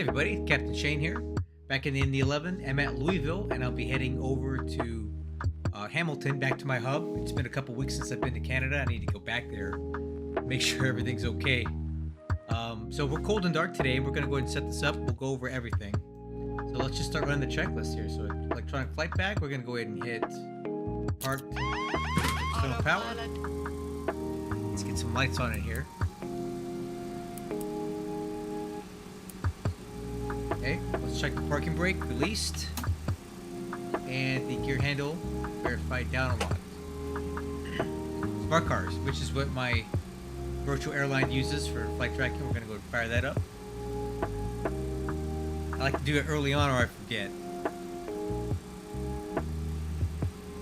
everybody, Captain Shane here, back in the MD-11. I'm at Louisville, and I'll be heading over to Hamilton, back to my hub. It's been a couple weeks since I've been to Canada. I need to go back there, make sure everything's okay. So we're cold and dark today. We're going to go ahead and set this up. We'll go over everything. So let's just start running the checklist here. So electronic flight bag, we're going to go ahead and hit park external power. Let's get some lights on it here. Okay, let's check the parking brake, released, and the gear handle verified down a lot. Smart cars, which is what my virtual airline uses for flight tracking. We're going to go and fire that up. I like to do it early on or I forget.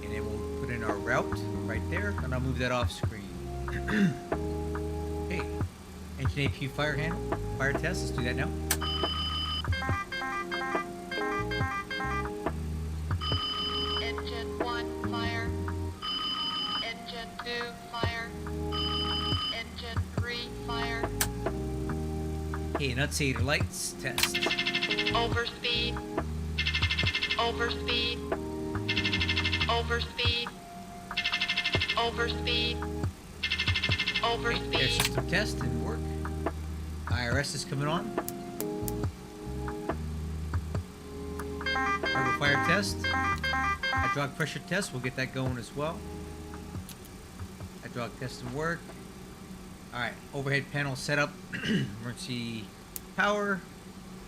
And then we'll put in our route right there, and I'll move that off screen. Okay, engine APU fire test, let's do that now. Engine 1 fire. Engine 2 fire. Engine 3 fire. Okay, annunciator lights test. Overspeed. Overspeed. Overspeed. Overspeed. Okay, air Overspeed. system test didn't work. IRS is coming on. Cargo fire test. Hydraulic pressure test, we'll get that going as well. Hydraulic test and work. Alright, overhead panel setup. Emergency power.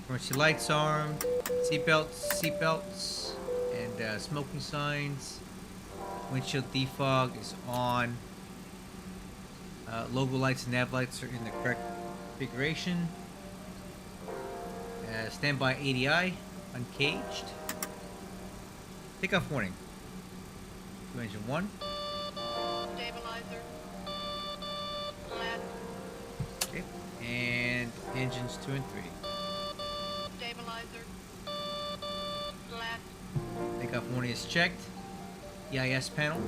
Emergency lights armed. Seatbelts, and smoking signs. Windshield defog is on. Logo lights and nav lights are in the correct configuration. Standby ADI, uncaged. Takeoff warning. To engine 1. Stabilizer. Flat. Okay. And engines 2 and 3. Stabilizer. Flat. Takeoff warning is checked. EIS panel.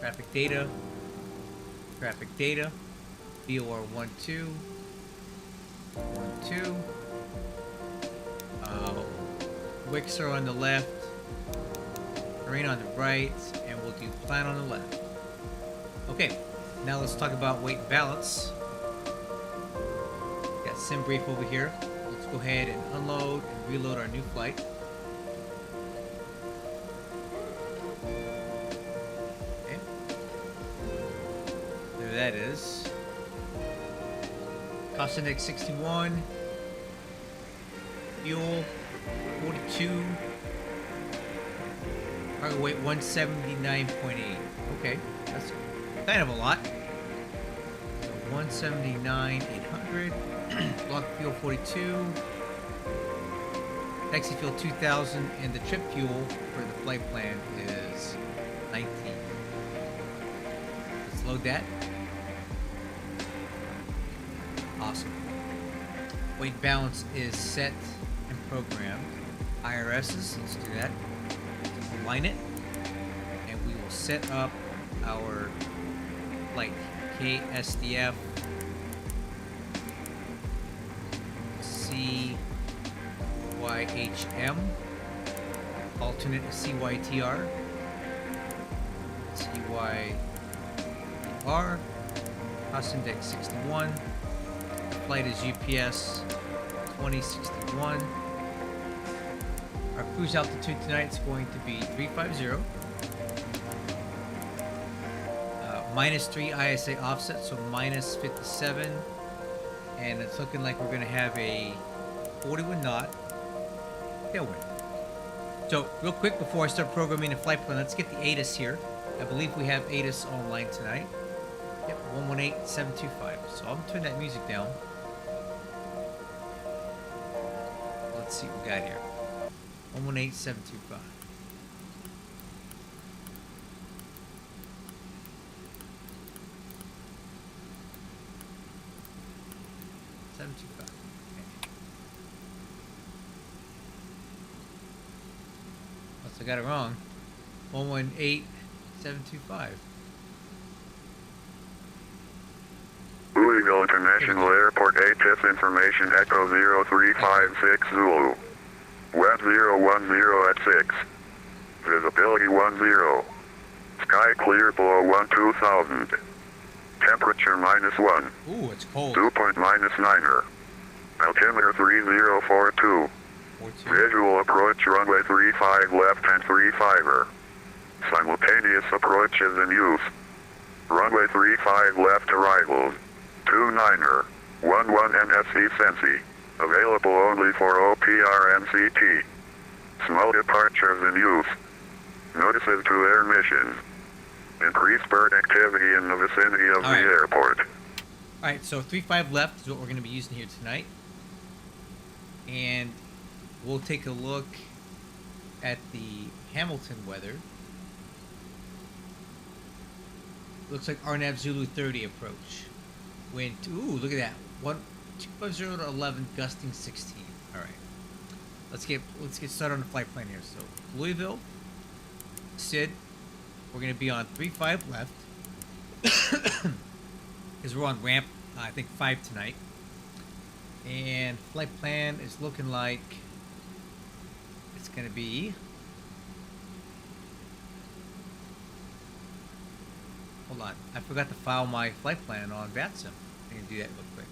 Traffic data. Traffic data. VOR 12. 12. Wicks are on the left. Terrain on the right. And we'll do plan on the left. Okay. Now let's talk about weight and balance. Got sim brief over here. Let's go ahead and unload and reload our new flight. Okay. There that is. Cost index 61. Fuel 42. Cargo weight 179.8. Okay, that's kind of a lot. So 179,800. Block fuel 42. Taxi fuel 2,000, and the trip fuel for the flight plan is 19. Let's load that. Awesome. Weight balance is set and programmed. IRSs, let's do that. Align it, and we will set up our flight. SDF YHM, alternate is CYTR, CYR, cost index 61, flight is UPS 2061. Our cruise altitude tonight is going to be 350. -3 ISA offset, so -57. And it's looking like we're going to have a 41 knot tailwind. So, real quick before I start programming the flight plan, let's get the ATIS here. I believe we have ATIS online tonight. Yep, 118725. So I'm going to turn that music down. Let's see what we got here. 118725. Okay. Unless I got it wrong. 118725. Louisville to International Airport ATIS information Echo 0356 Zulu. Web 010 at 6. Visibility 10. Sky clear below 2000. Temperature -1. Ooh, it's cold. Dew point -9er. Altimeter 3042. 42. Visual approach runway 35 left and 35er. Simultaneous approach is in use. Runway 35 left arrivals. 29er. 11 NSC Sensi. Available only for OPR MCT. Small departures in use. Notices to air missions. Increased bird activity in the vicinity of the airport. Alright, so 35 left is what we're going to be using here tonight. And we'll take a look at the Hamilton weather. Looks like RNAV Zulu 30 approach. Wind, ooh, look at that. 250 to 11, gusting 16. Alright. Let's get started on the flight plan here. So Louisville, Sid, we're gonna be on 35 left. Because we're on ramp I think 5 tonight. And flight plan is looking like it's gonna be, hold on, I forgot to file my flight plan on VATSIM. I'm gonna do that real quick.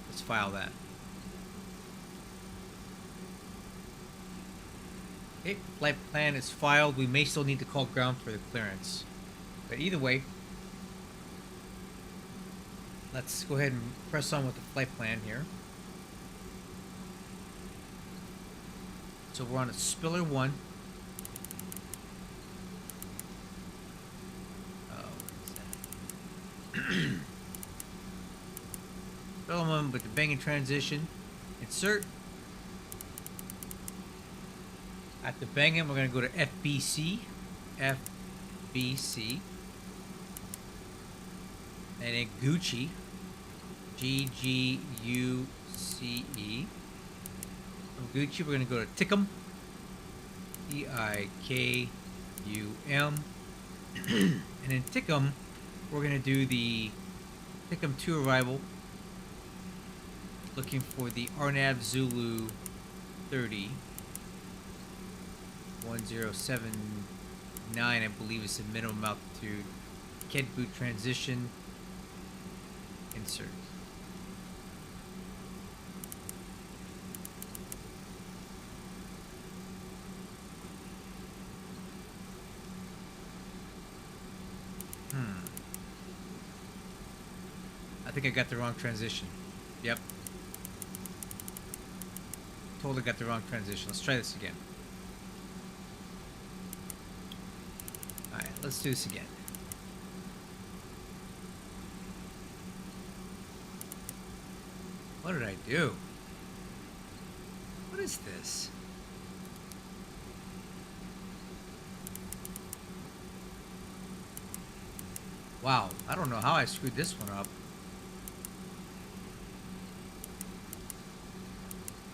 Let's file that. Okay, flight plan is filed. We may still need to call ground for the clearance. But either way, let's go ahead and press on with the flight plan here. So we're on a Spiller 1. Oh, what is that? Spiller 1 with the banging transition. Insert. At the banging, we're going to go to FBC. FBC. And then Gucci. G-G-U-C-E. From Gucci, we're going to go to Tickum. T-I-K-U-M. And in Tickum, we're going to do the Tickum 2 arrival. Looking for the RNAV Zulu 30. 1079, I believe, is the minimum altitude. Ked boot transition. Insert. I think I got the wrong transition. Yep. Totally got the wrong transition. Let's try this again. Alright, let's do this again. What did I do? What is this? Wow, I don't know how I screwed this one up.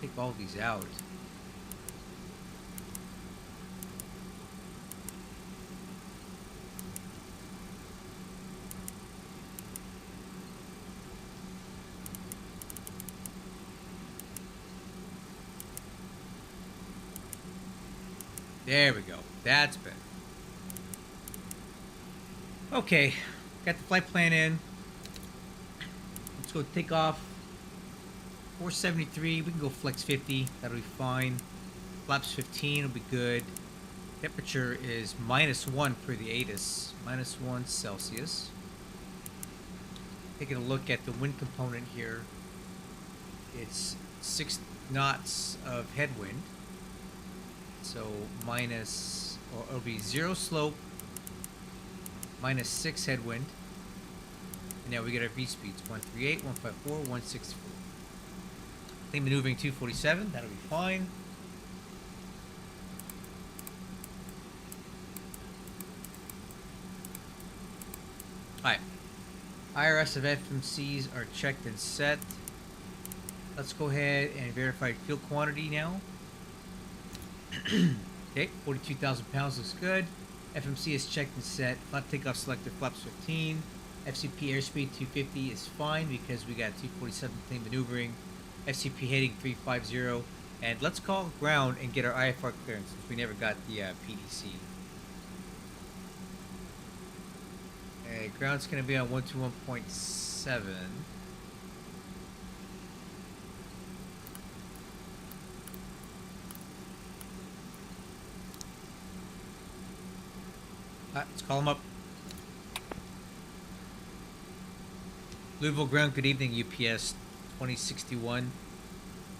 Take all these out. There we go. That's better. Okay, got the flight plan in. Let's go take off. 473, we can go flex 50, that'll be fine. Flaps 15 will be good. Temperature is -1 for the ATIS, -1 Celsius. Taking a look at the wind component here. It's 6 knots of headwind. So it'll be 0 slope, -6 headwind. And now we get our V speeds, 138, 154, 164. Thing maneuvering 247, that'll be fine. Alright. IRS of FMCs are checked and set. Let's go ahead and verify fuel quantity now. Okay, 42,000 pounds looks good. FMC is checked and set. Flap takeoff selector flaps 15. FCP airspeed 250 is fine because we got 247 clean maneuvering. FCP heading 350. And let's call ground and get our IFR clearance since we never got the PDC. Okay, ground's going to be on 121.7. Let's call him up. Louisville ground, good evening, UPS 2061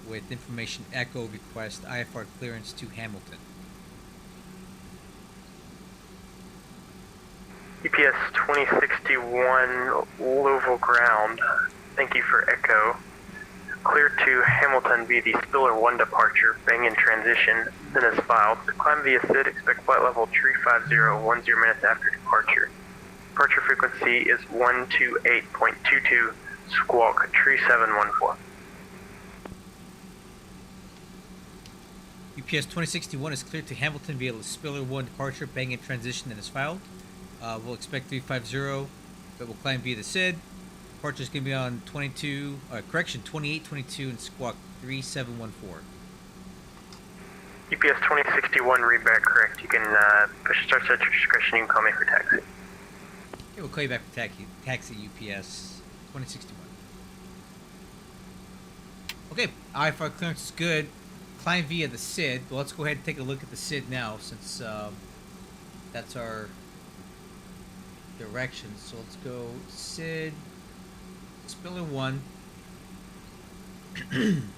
with information echo request IFR clearance to Hamilton. UPS 2061 Louisville ground, thank you for echo. Clear to Hamilton via the Spiller 1 departure, bang in transition, then as filed. Climb via SID, expect flight level 350, 10 minutes after departure. Departure frequency is 128.22, squawk 3714. UPS 2061 is cleared to Hamilton via the Spiller 1 departure, bang in transition, then is filed. We'll expect 350, but we'll climb via the SID. Departure is going to be on 2822 and squawk 3714. UPS 2061, read back correct. You can push start at your discretion. You can call me for taxi. Okay, we'll call you back for taxi UPS 2061. Okay, IFR clearance is good. Climb via the SID. Well, let's go ahead and take a look at the SID now since that's our direction. So let's go SID. Spiller 1.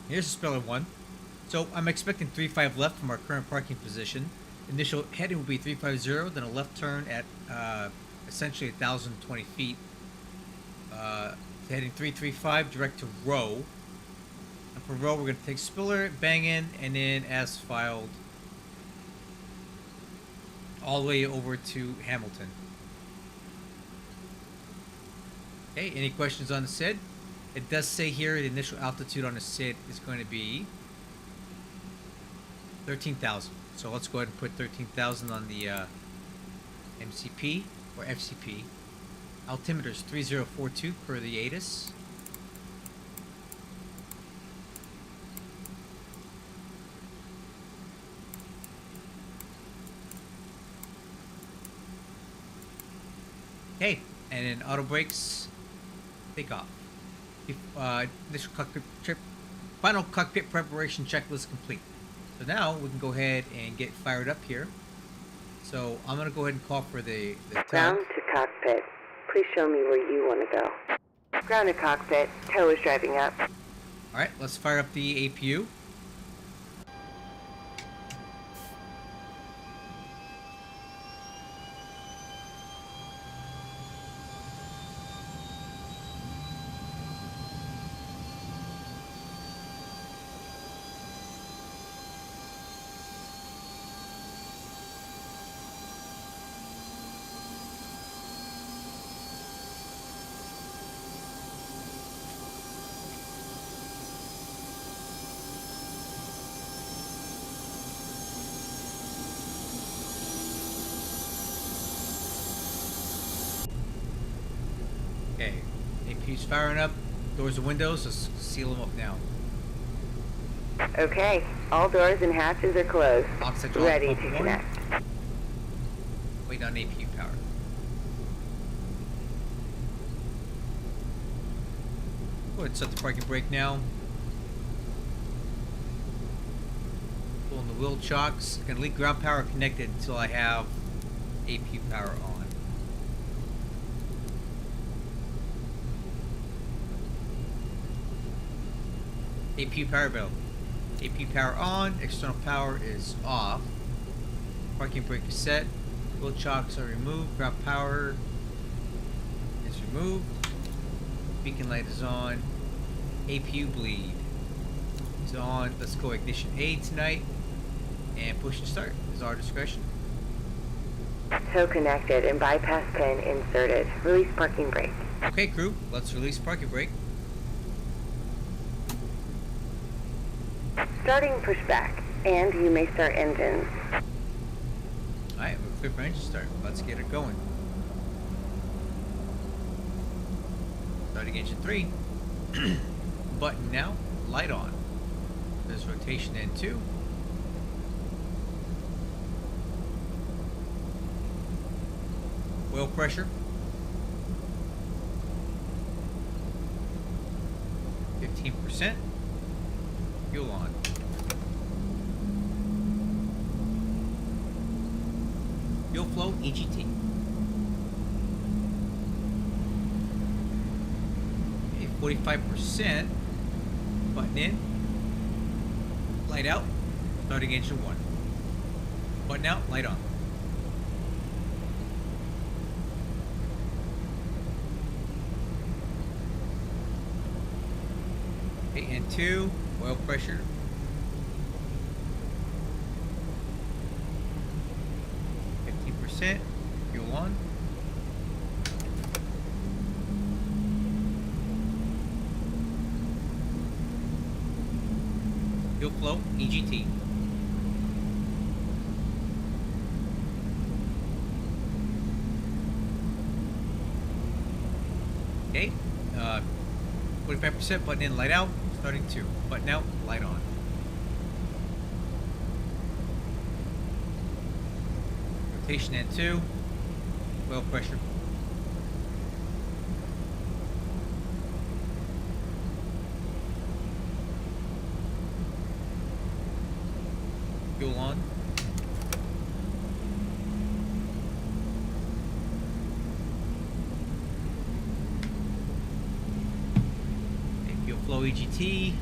Here's the Spiller 1. So I'm expecting 35 left from our current parking position. Initial heading will be 350, then a left turn at essentially 1,020 feet. Heading 335 direct to row. And for row, we're going to take Spiller, bang in, and then as filed all the way over to Hamilton. Okay, any questions on the SID? It does say here the initial altitude on the SID is going to be 13,000. So let's go ahead and put 13,000 on the MCP or FCP. Altimeter is 3042 per the ATIS. Okay, and then auto brakes. Take off. Initial cockpit trip. Final cockpit preparation checklist complete. So now we can go ahead and get fired up here. So I'm going to go ahead and call for the Ground to cockpit. Please show me where you want to go. Ground to cockpit. Tow is driving up. Alright, let's fire up the APU. Okay, APU's firing up. Doors and windows, let's seal them up now. Okay, all doors and hatches are closed. Oxygen Ready pump to one. connect. Wait on APU power. Go ahead and set the parking brake now. Pulling the wheel chocks. Gonna leave ground power connected until I have APU power on. APU power bill. APU power on, external power is off. Parking brake is set. Wheel chocks are removed. Ground power is removed. Beacon light is on. APU bleed is on. Let's go ignition A tonight. And push and start is our discretion. Tow connected and bypass pin inserted. Release parking brake. Okay, crew, let's release parking brake. Starting pushback, and you may start engines. Alright, we're clear for engine start. Let's get it going. Starting engine 3. Button now, light on. There's rotation N2. Oil pressure. 15%. Fuel on. Fuel flow, EGT. Okay, 45%. Button in. Light out. Starting engine 1. Button out, light on. Okay, N2. Oil pressure. 15%. Fuel on. Fuel flow, EGT. Okay, 45%, button in, light out, starting 2. Button out, light on. Rotation N2, oil pressure. Fuel on. Okay, fuel flow EGT.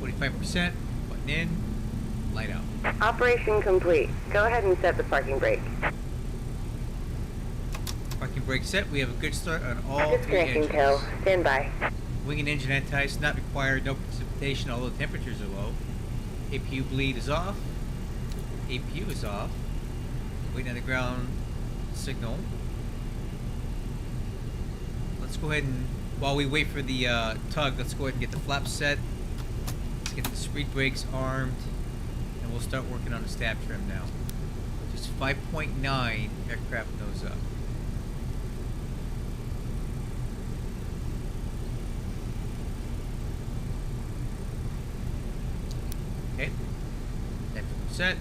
45%. Button in. Light out. Operation complete. Go ahead and set the parking brake. Parking brake set. We have a good start on all 3 Disconnecting engines. tow. Stand by. Wing and engine anti-ice not required. No precipitation, although temperatures are low. APU bleed is off. APU is off. Waiting on the ground signal. Let's go ahead and, while we wait for the tug, let's go ahead and get the flaps set. Let's get the speed brakes armed. And we'll start working on the stab trim now. Just 5.9 aircraft nose up. Okay. That's set.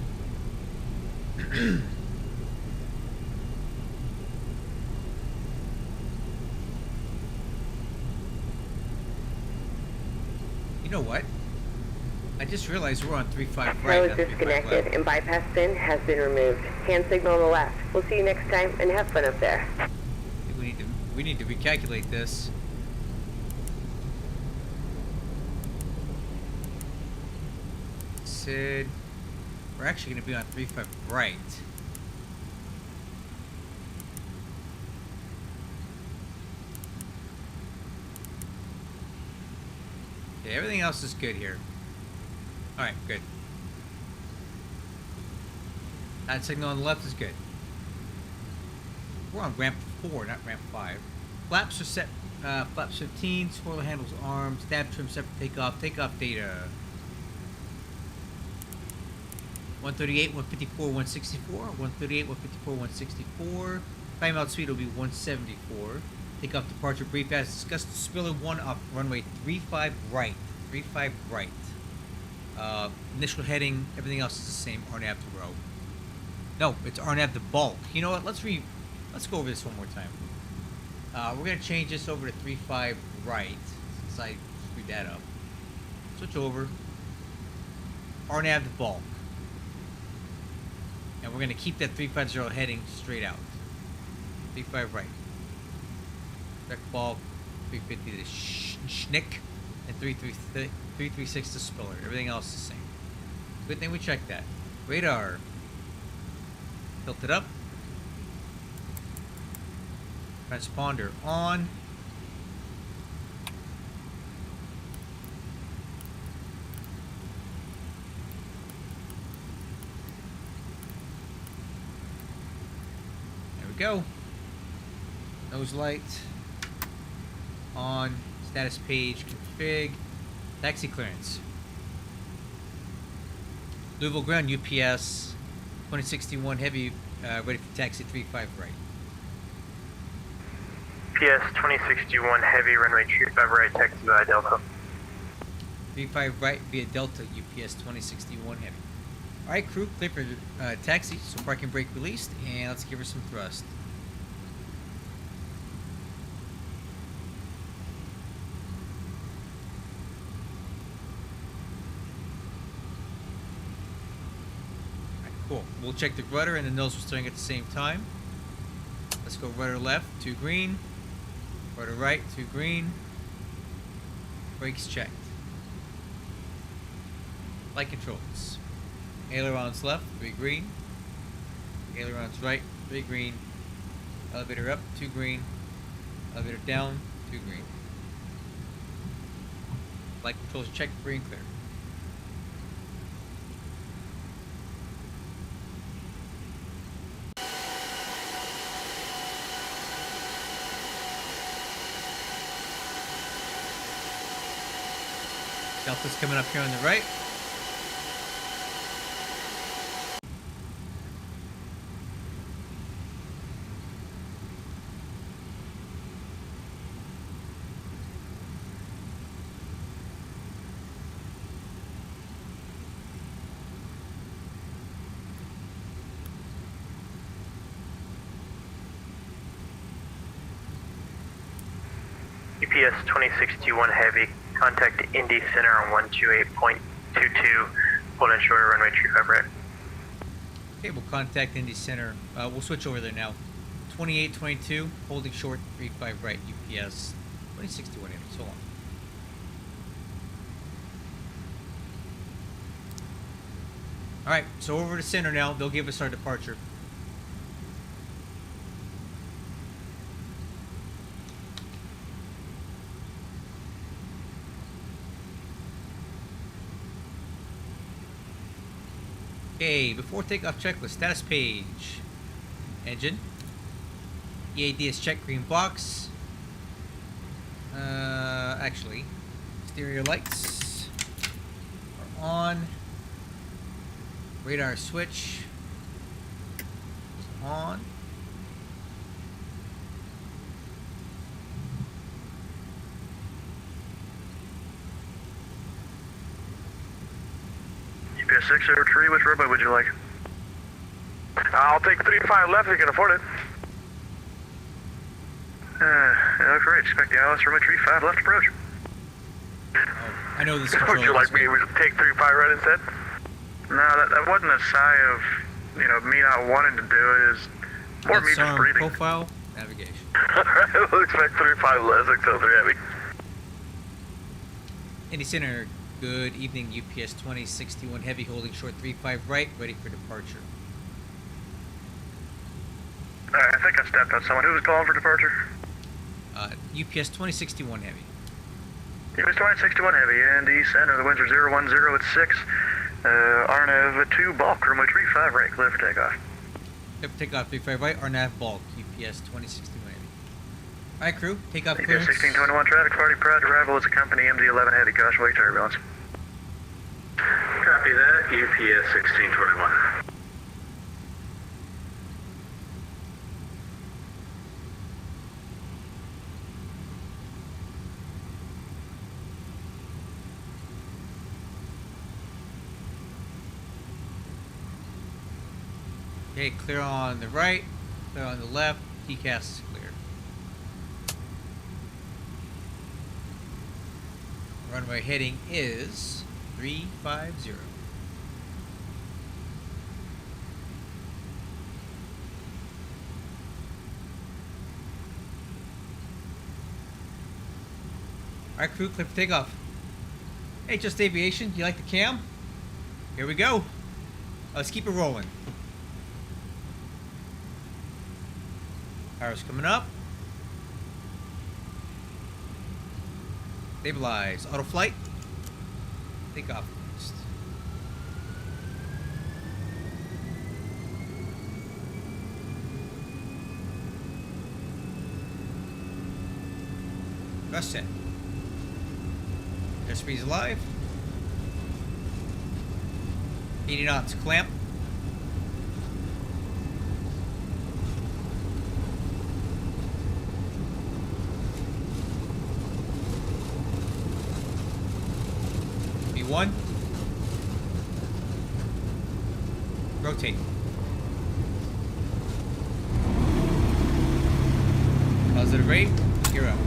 You know what? I just realized we're on 3.5 right. Tow is not 3.5 disconnected left. and bypass pin has been removed. Hand signal on the left. We'll see you next time and have fun up there. I think we need to recalculate this. Sid, we're actually going to be on 3.5 right. Okay, everything else is good here. Alright, good. That signal on the left is good. We're on ramp 4, not ramp 5. Flaps are set, flaps 15, spoiler handles armed, stab trim set for takeoff, takeoff data. 138, 154, 164, 138, 154, 164. Timeout speed will be 174. Takeoff departure brief as discussed. Spiller 1 up, runway 35 right. 35 right. Initial heading, everything else is the same. RNAV to row. No, it's RNAV to bulk. You know what? Let's go over this one more time. We're gonna change this over to 35 right since I screwed that up. Switch over. RNAV to bulk. And we're gonna keep that 350 heading straight out. 35 right. Direct bulk, 350 to schnick, and 336 to spiller. Everything else is the same. Good thing we checked that. Radar. Tilted up. Transponder on. There we go. Nose light on. Status page config. Taxi clearance. Louisville ground UPS 2061 Heavy, ready for taxi 35 right. PS 2061 Heavy, runway 35 right, taxi by Delta. 35 right via Delta, UPS 2061 Heavy. Alright, crew, clear for taxi, so parking brake released, and let's give her some thrust. Cool. We'll check the rudder and the nose was steering at the same time. Let's go rudder left, 2 green. Rudder right, 2 green. Brakes checked. Light controls. Ailerons left, 3 green. Ailerons right, 3 green. Elevator up, 2 green. Elevator down, 2 green. Light controls checked, free and clear. Delta's coming up here on the right. UPS 2061 Heavy, contact Indy Center on 128.22, hold in short runway 35 right. Okay, we'll contact Indy Center. We'll switch over there now. 2822, holding short, 35 right, UPS 2061 Heavy. So long. Alright, so over to center now. They'll give us our departure. Okay, before takeoff checklist, status page. Engine. EAD is checked, green box. Actually, exterior lights are on. Radar switch is on. UPS 603, which runway would you like? I'll take 35 left if you can afford it. Yeah, great. Expect the ILS runway 35 left approach. Oh, I know this Would control. you like me to take 35 right instead? No, that wasn't a sigh of, me not wanting to do it. Is more me just SARM breathing. profile, navigation. Alright, we'll expect 35 left, 603 Heavy. Indy Center, good evening, UPS 2061 Heavy, holding short 35 right, ready for departure. I think I stepped on someone. Who was calling for departure? UPS 2061 Heavy. UPS 2061 Heavy, Indy Center. The winds are 010 at 6. RNAV 2 bulk, runway 35 right, clear for takeoff. Clear for takeoff 35 right, RNAV bulk, UPS 2061 Heavy. Alright, crew, takeoff UPS clearance. 1621 traffic party, proud to arrival as a company, MD-11 heavy, caution wake turbulence. Copy that, UPS 1621. Okay, clear on the right, clear on the left, TCAS is clear. Runway heading is 350. Alright, crew, clear for takeoff. Hey, Just Aviation, do you like the cam? Here we go. Let's keep it rolling. Power's coming up. Stabilize. Auto flight. Take off next. Thrust set. Airspeed's alive. 80 knots. Clamp. 1. Rotate. Positive rate. Gear up.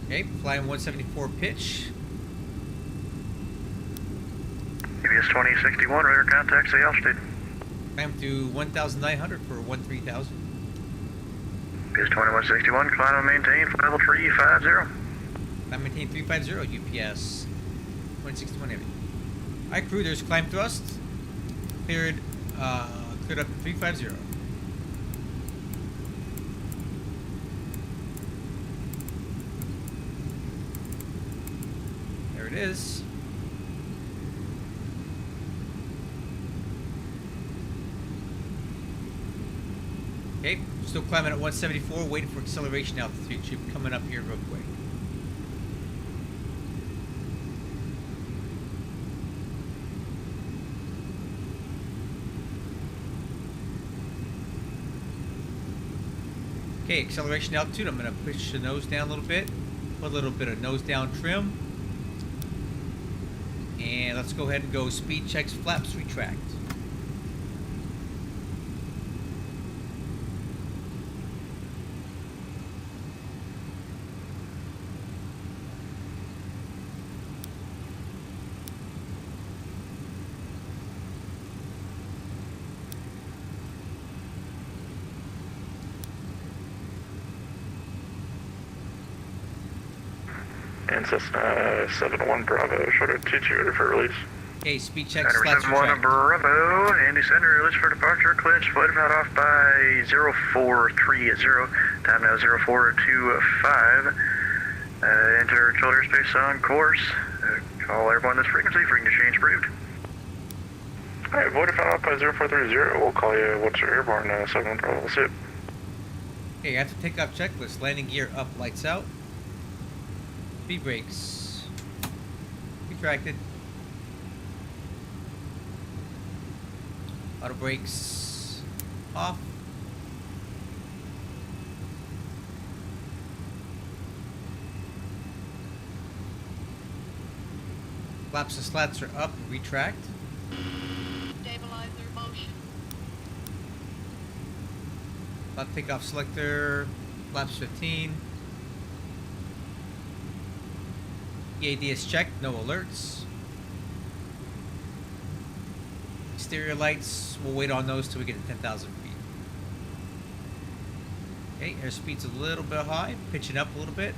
Okay, flying 174 pitch. UPS 2061, radar contact, say altitude. Climb to 1,900 for 13,000. UPS 2161, climb and maintain, flight level 350. Climb maintain 350, UPS 161 Heavy. Alright, crew, there's climb thrust. Cleared up to 350. There it is. Okay, still climbing at 174, waiting for acceleration altitude. Should be coming up here real quick. Okay, acceleration altitude. I'm going to push the nose down a little bit. Put a little bit of nose down trim. And let's go ahead and go speed checks, flaps, retract. And Cessna 71 Bravo, short of 22, ready for release. Okay, speed checks, flaps, 71 retract. Bravo, Andy Center, release for departure, clinch, flight about off by 0430, time now 0425. Enter shoulder space on course. Call airborne this frequency, frequency change approved. Alright, void about off by 0430, we'll call you, what's your airborne, 71 Bravo, we'll see it. Okay, after takeoff checklist, landing gear up, lights out. Speed brakes. Retracted. Auto brakes off. Flaps and slats are up, retract. Stabilizer motion. Flap takeoff selector, flaps 15. EADS checked, no alerts. Exterior lights, we'll wait on those till we get to 10,000 feet. Okay, airspeed's a little bit high, pitching up a little bit.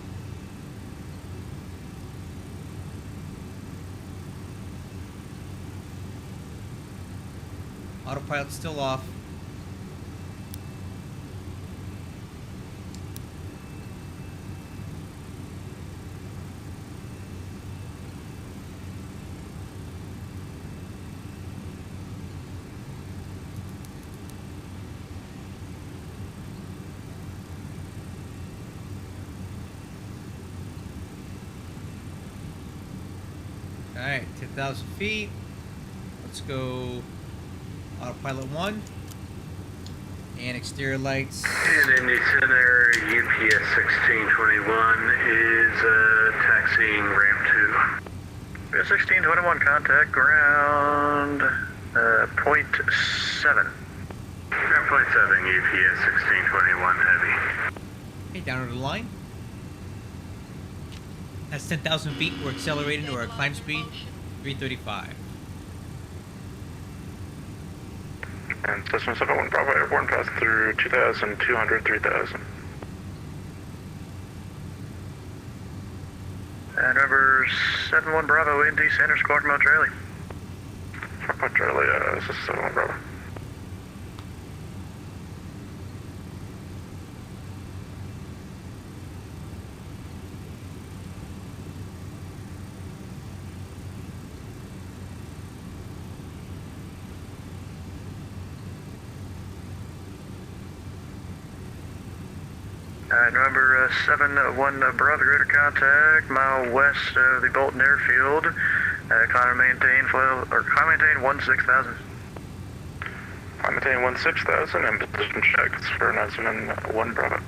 Autopilot's still off. Alright, 10,000 feet. Let's go autopilot 1. And exterior lights. And Indy Center, UPS 1621 is taxiing ramp 2. UPS 1621, contact ground, point 7. Ground point 7, UPS 1621 heavy. Okay, down to the line. That's 10,000 feet. We're accelerating to our climb speed, 335. And Cessna 71 Bravo, airborne pass through 2,200, 3,000. And number 71 Bravo, ND Center, squadron mode Charlie. Front Charlie, Cessna 71 Bravo. Alright, number 7-1 Bravo, greater contact, mile west of the Bolton Airfield. Climb maintain 16,000. Climb maintain 16,000 and position checks for 9-1 Bravo.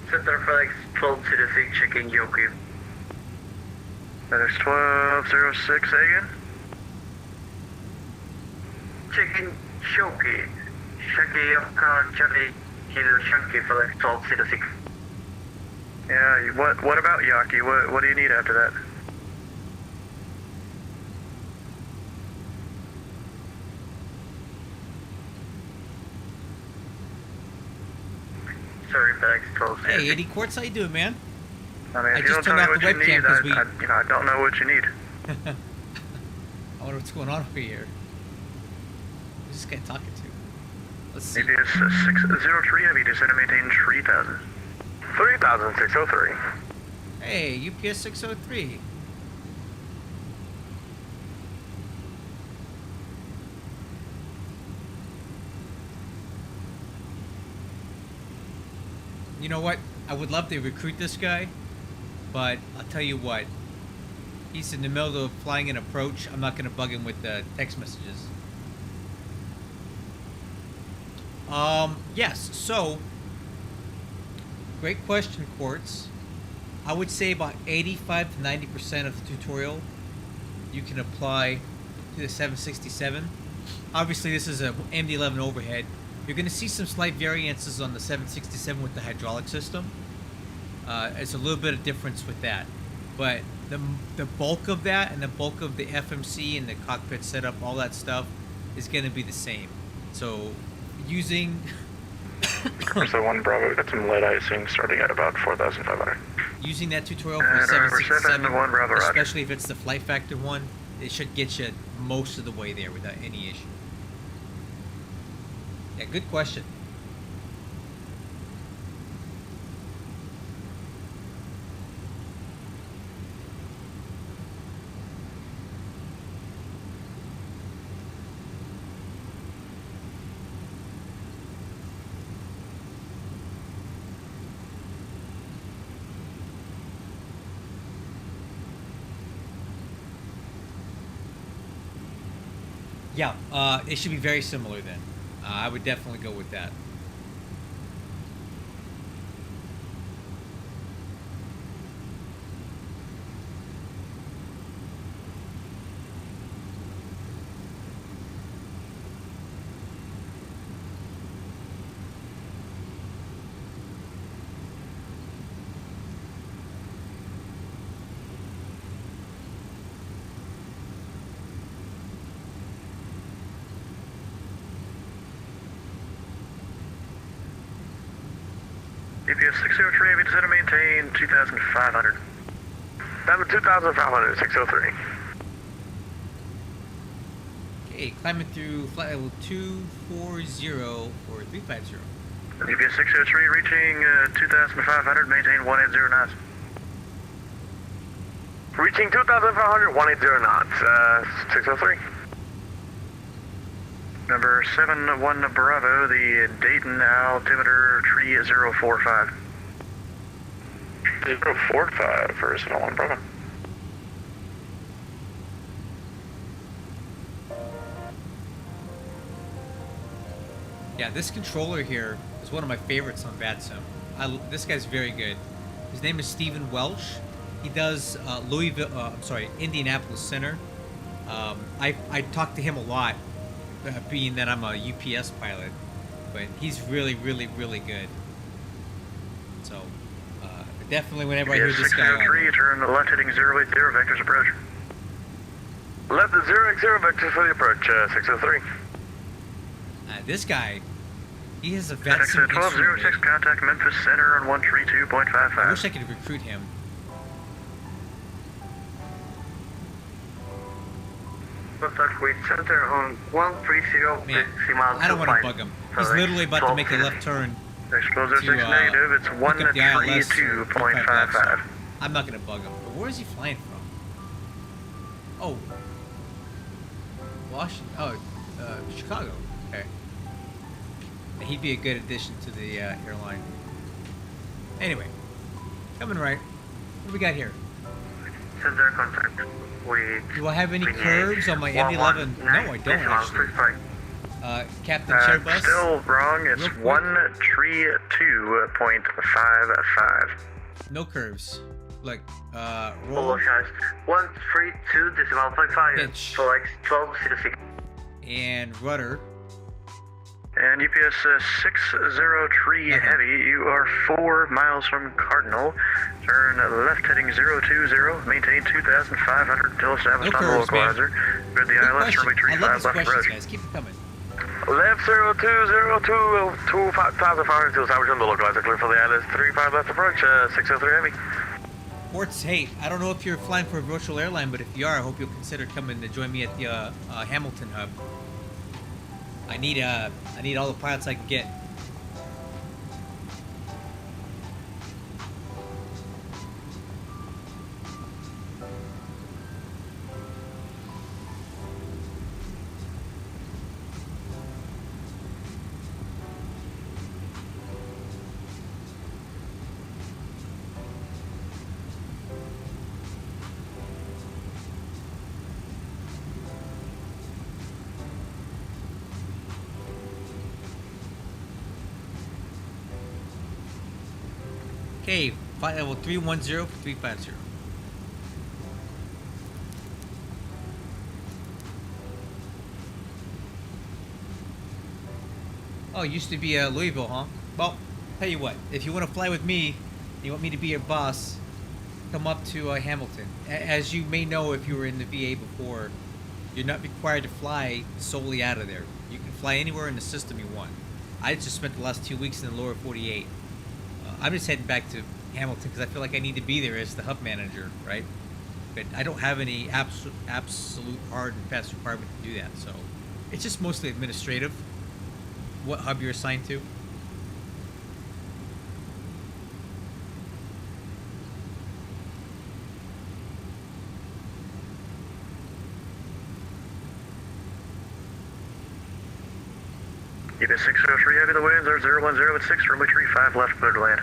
Center FedEx 1206 checking Yoki. FedEx 1206 again. Checking Shoki. Shaki Yoka Charlie Kilo Shanky FedEx 1206. Yeah, what about Yaki? What do you need after that? Sorry, FedEx 1206. Hey, Eddie Quartz, how you doing, man? I mean, I if you just don't tell turned me off what the you webcam need, 'cause I don't know what you need. I wonder what's going on over here. Who's this guy talking to? Let's see. EPS 603, heavy descend and maintain 3,000. 3,603. Hey, UPS 603. You know what? I would love to recruit this guy, but I'll tell you what. He's in the middle of flying an approach. I'm not going to bug him with the text messages. Yes, so, great question, Quartz. I would say about 85 to 90% of the tutorial you can apply to the 767. Obviously, this is a MD-11 overhead. You're going to see some slight variances on the 767 with the hydraulic system. It's a little bit of difference with that. But the bulk of that and the bulk of the FMC and the cockpit setup, all that stuff, is going to be the same. So, using... So 1 Bravo, got some lead icing starting at about 4,500. Using that tutorial for the 767, 7-1 Bravo, especially if it's the flight factor one, it should get you most of the way there without any issue. Yeah, good question. Yeah, it should be very similar then. I would definitely go with that. EPS 603, heavy descend and maintain 2,500. Number 2,500, 603. Okay, climbing through flight level 240 for 350. EPS 603, reaching 2,500, maintain 180 knots. Reaching 2,500, 180 knots, 603. Number 7-1 Bravo, the Dayton altimeter 3045. 045 for 7-1 Bravo. Yeah, this controller here is one of my favorites on VATSIM. This guy's very good. His name is Stephen Welsh. He does Indianapolis Center. I talked to him a lot, being that I'm a UPS pilot, but he's really, really, really good. So, definitely whenever I hear this guy on, 603, turn left heading 080, vectors approach. Left 080, vectors for the approach, 603. this guy, he has a FedEx VATSIM 1206, instrument. contact Memphis Center on 132.55. I wish I could recruit him. Contact with center on 130. Man, I don't want to bug him. He's literally about to make a left turn. Explosive to, 6 negative, it's pick up the ILS or 132.55. I'm not going to bug him. But where is he flying from? Oh. Washington. Oh, Chicago. Okay. And he'd be a good addition to the airline. Anyway, coming right. What do we got here? Center contact with... Do I have any Vinny curves on my MD-11? No, I don't actually. Captain Uh, Chairbus? still wrong. It's Real quick. 132.55. No curves. Like, roll. Apologize. 132.55. Pitch. Select 1206. And rudder. And UPS 603 Okay. Heavy, you are 4 miles from Cardinal. Turn left heading 020. Maintain 2,500 until established No on the curves, man. localizer. Good the Good ILS, question. runway I love 35 these left questions, approach. guys. Keep it coming. Left 0202, 2,500 to establish on the localizer, clear for the ILS 35 left approach, 603 Heavy. Ports, hey, I don't know if you're flying for a virtual airline, but if you are, I hope you'll consider coming to join me at the Hamilton hub. I need all the pilots I can get. Okay, flight level 310 for 350. Oh, it used to be Louisville, huh? Well, tell you what, if you want to fly with me, you want me to be your boss, come up to Hamilton. As you may know if you were in the VA before, you're not required to fly solely out of there. You can fly anywhere in the system you want. I just spent the last 2 weeks in the lower 48. I'm just heading back to Hamilton because I feel like I need to be there as the hub manager, right? But I don't have any absolute hard and fast requirement to do that, so it's just mostly administrative. What hub you're assigned to? UPS 603 Heavy, the winds are 010 at 6, runway 35 left, clear to land.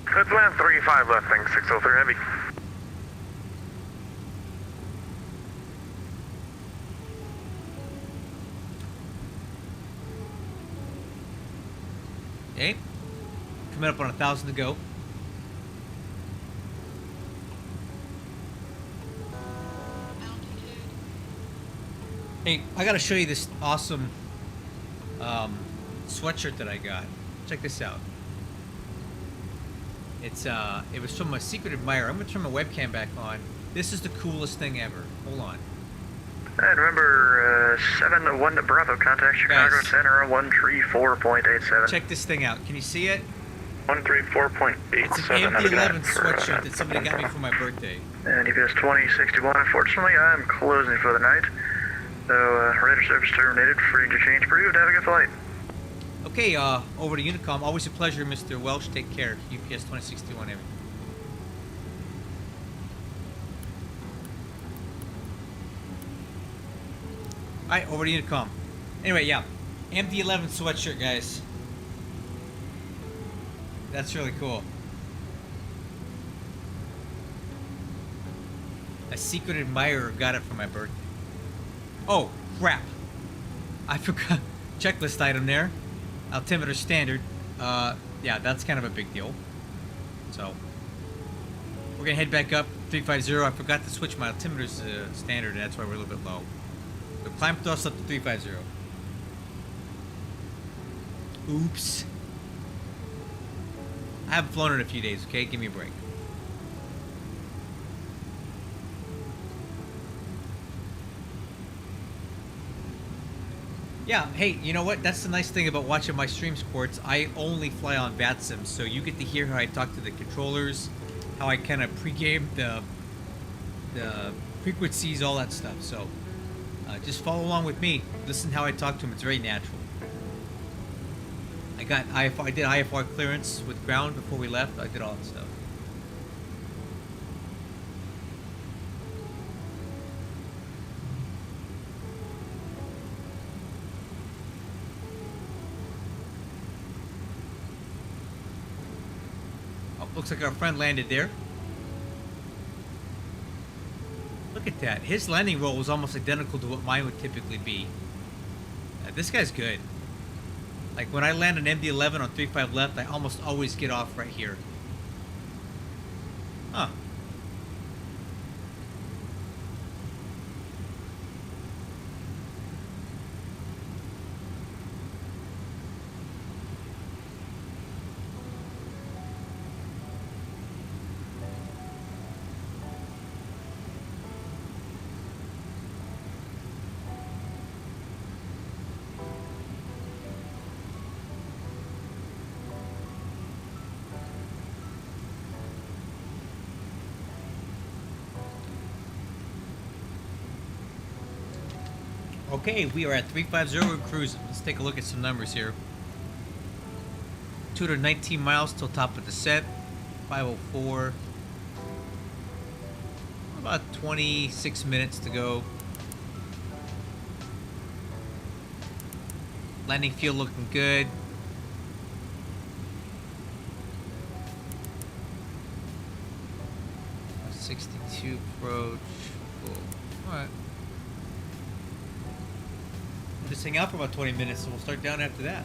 Clear to land 35 left, thing 603 Heavy. Okay. Coming up on 1,000 to go. Altitude. Hey, I gotta show you this awesome sweatshirt that I got. Check this out. It was from a secret admirer. I'm gonna turn my webcam back on. This is the coolest thing ever. Hold on. And remember, 71 Bravo, contact Chicago Guys. Center on 134.87. Check this thing out. Can you see it? 134.87. It's an MD-11 sweatshirt that somebody got me for my birthday. And UPS 2061, unfortunately, I'm closing for the night. So, radar service terminated, free to change approved, have a good flight. Okay, over to Unicom. Always a pleasure, Mr. Welsh. Take care. UPS 2061 Heavy. Alright, over to Unicom. Anyway, yeah. MD-11 sweatshirt, guys. That's really cool. A secret admirer got it for my birthday. Oh, crap. I forgot. Checklist item there. Altimeter standard. Yeah, that's kind of a big deal. So, we're going to head back up. 350. I forgot to switch my altimeter's standard, and that's why we're a little bit low. So, climb thrust up to 350. Oops. I haven't flown in a few days, okay? Give me a break. Yeah, hey, you know what? That's the nice thing about watching my streams, Quartz. I only fly on VATSIM, so you get to hear how I talk to the controllers, how I kind of pregame the frequencies, all that stuff. So just follow along with me. Listen how I talk to them. It's very natural. I did IFR clearance with ground before we left. I did all that stuff. looks like our friend landed there. Look at that. His landing roll was almost identical to what mine would typically be. This guy's good. Like when I land an MD-11 on 3.5 left, I almost always get off right here. Huh. Okay, we are at 350 and cruising. Let's take a look at some numbers here. 219 miles till top of descent. 504. About 26 minutes to go. Landing field looking good. .62 approach. Cool. Alright. Just hang out for about 20 minutes and we'll start down after that.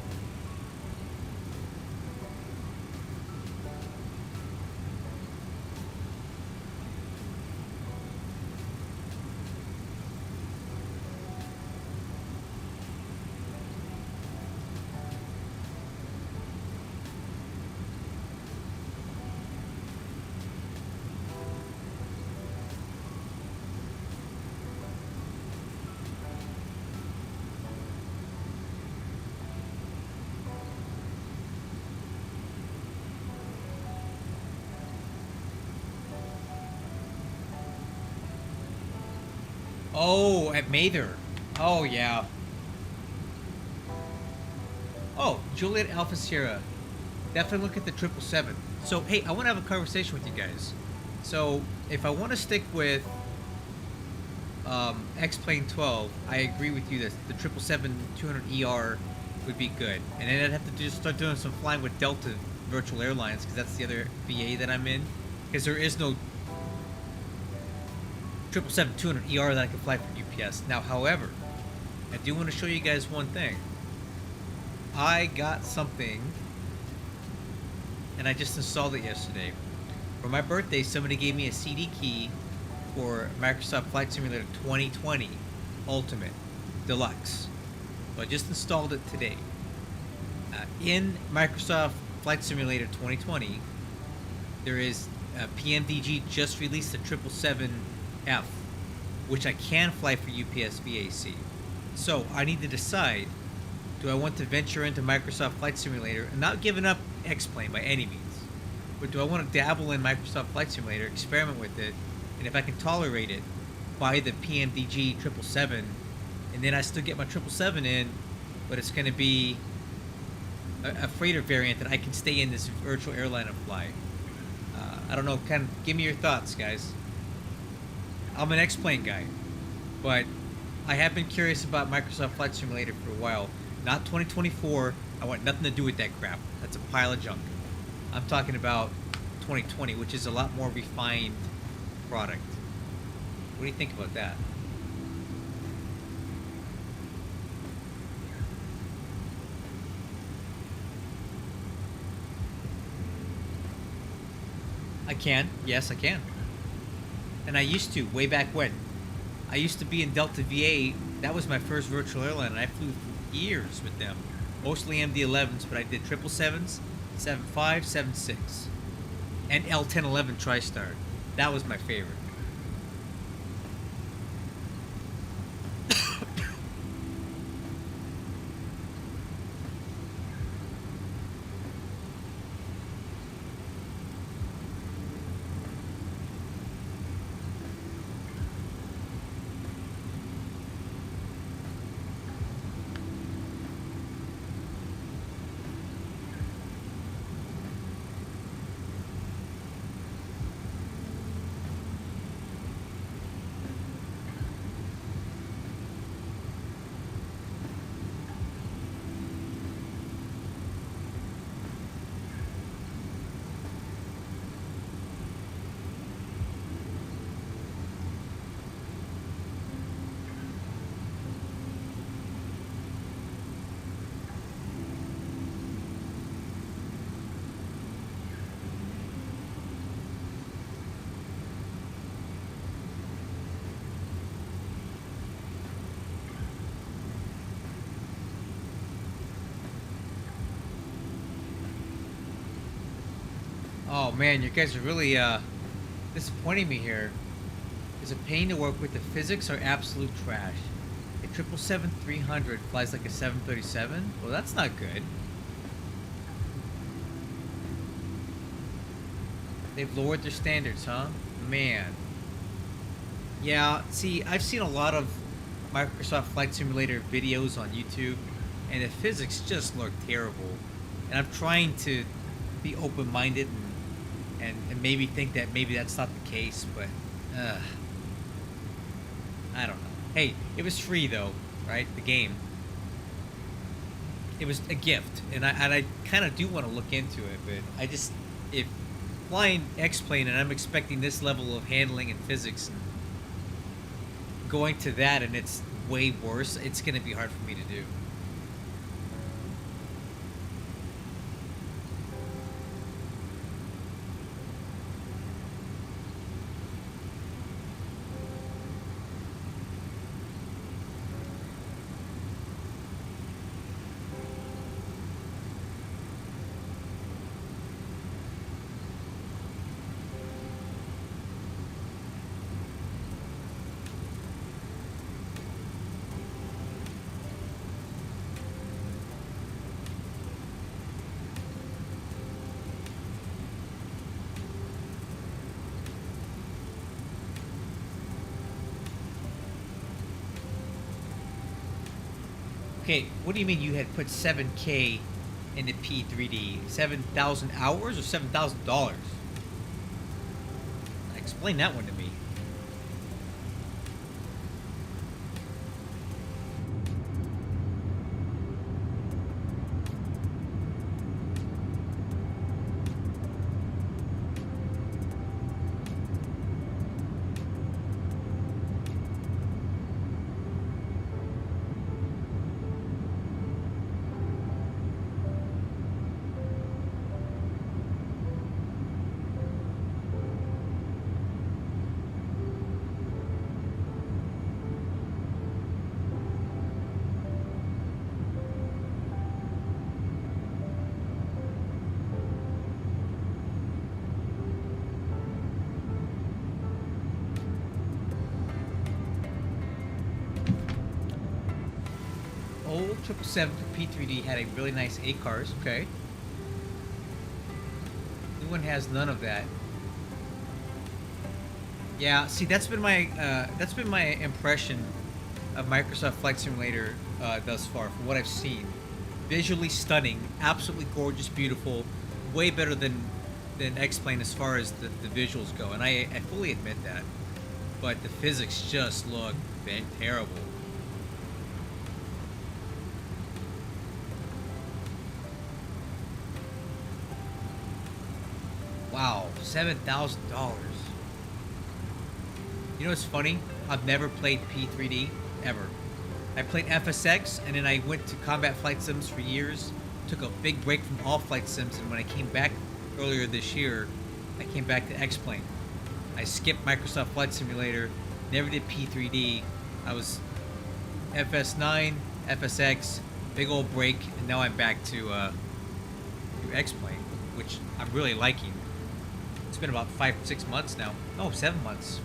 Oh, at Mather. Oh, yeah. Oh, Juliet Alpha Sierra. Definitely look at the 777. So, hey, I want to have a conversation with you guys. So, if I want to stick with X-Plane 12, I agree with you that the 777-200ER would be good. And then I'd have to just start doing some flying with Delta Virtual Airlines, because that's the other VA that I'm in. Because there is no 777-200ER that I can fly for UPS. Now, however, I do want to show you guys one thing. I got something, and I just installed it yesterday. For my birthday, somebody gave me a CD key for Microsoft Flight Simulator 2020 Ultimate Deluxe. So I just installed it today. In Microsoft Flight Simulator 2020, there is PMDG just released the 777F, which I can fly for UPS VAC. So I need to decide, do I want to venture into Microsoft Flight Simulator, and not giving up X-Plane by any means, but do I want to dabble in Microsoft Flight Simulator, experiment with it, and if I can tolerate it, buy the PMDG 777, and then I still get my 777 in, but it's going to be a freighter variant that I can stay in this virtual airline and fly. I don't know, kind of give me your thoughts, guys. I'm an X-Plane guy, but I have been curious about Microsoft Flight Simulator for a while. Not 2024. I want nothing to do with that crap. That's a pile of junk. I'm talking about 2020, which is a lot more refined product. What do you think about that? I can. Yes, I can. And I used to, way back when. I used to be in Delta VA. That was my first virtual airline, and I flew for years with them. Mostly MD-11s, but I did 777s, 75, 76, and L1011 TriStar. That was my favorite. Oh man, you guys are really disappointing me here. Is a pain to work with. The physics are absolute trash. A 777-300 flies like a 737. Well, that's not good. They've lowered their standards, huh? Man. Yeah, see, I've seen a lot of Microsoft Flight Simulator videos on YouTube, and the physics just look terrible. And I'm trying to be open-minded and maybe think that maybe that's not the case, but I don't know. Hey, it was free though, right? The game. It was a gift, and I kind of do want to look into it, but I just, if flying X-plane and I'm expecting this level of handling and physics and going to that and it's way worse, it's going to be hard for me to do. Okay, what do you mean you had put 7K into P3D? 7,000 hours or $7,000? Explain that one to me. Old 777 for P3D had a really nice ACARS, okay. New one has none of that. Yeah, see, that's been my impression of Microsoft Flight Simulator thus far, from what I've seen. Visually stunning, absolutely gorgeous, beautiful, way better than X-Plane as far as the visuals go, and I fully admit that. But the physics just look terrible. Wow, $7,000. You know what's funny? I've never played P3D, ever. I played FSX, and then I went to combat flight sims for years. Took a big break from all flight sims, and when I came back earlier this year, I came back to X-Plane. I skipped Microsoft Flight Simulator, never did P3D. I was FS9, FSX, big old break, and now I'm back to X-Plane, which I'm really liking. It's been about 5-6 months now. Oh, 7 months.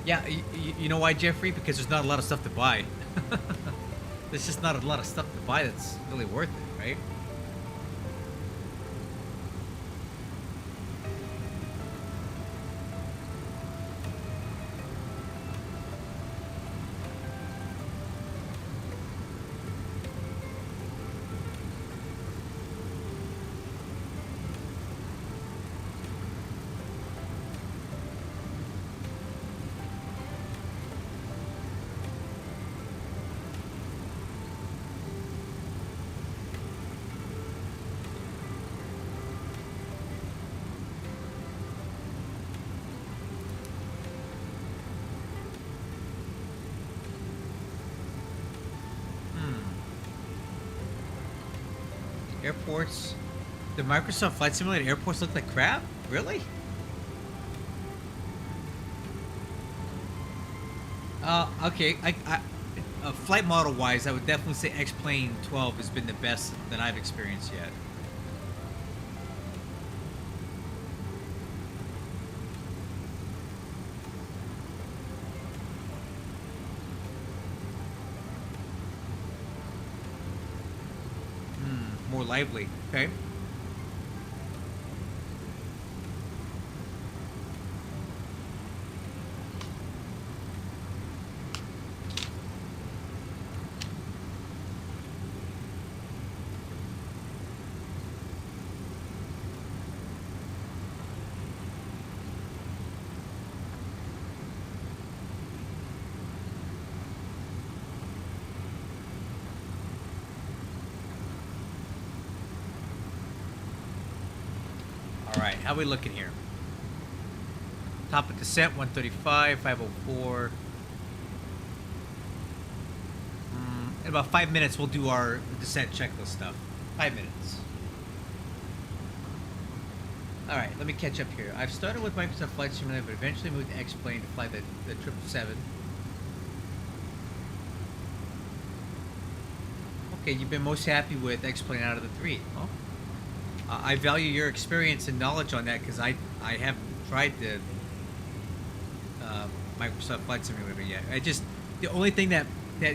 Yeah, you know why, Jeffrey? Because there's not a lot of stuff to buy. There's just not a lot of stuff to buy that's really worth it, right? Airports. The Microsoft Flight Simulator airports look like crap? Really? Okay. flight model wise, I would definitely say X-Plane 12 has been the best that I've experienced yet. More lively. Okay. Alright, how are we looking here? Top of descent, 135, 504. In about 5 minutes, we'll do our descent checklist stuff. 5 minutes. Alright, let me catch up here. I've started with Microsoft Flight Simulator, but eventually moved to X-Plane to fly the 777. Okay, you've been most happy with X-Plane out of the 3. Well, I value your experience and knowledge on that because I haven't tried the Microsoft Flight Simulator yet. The only thing that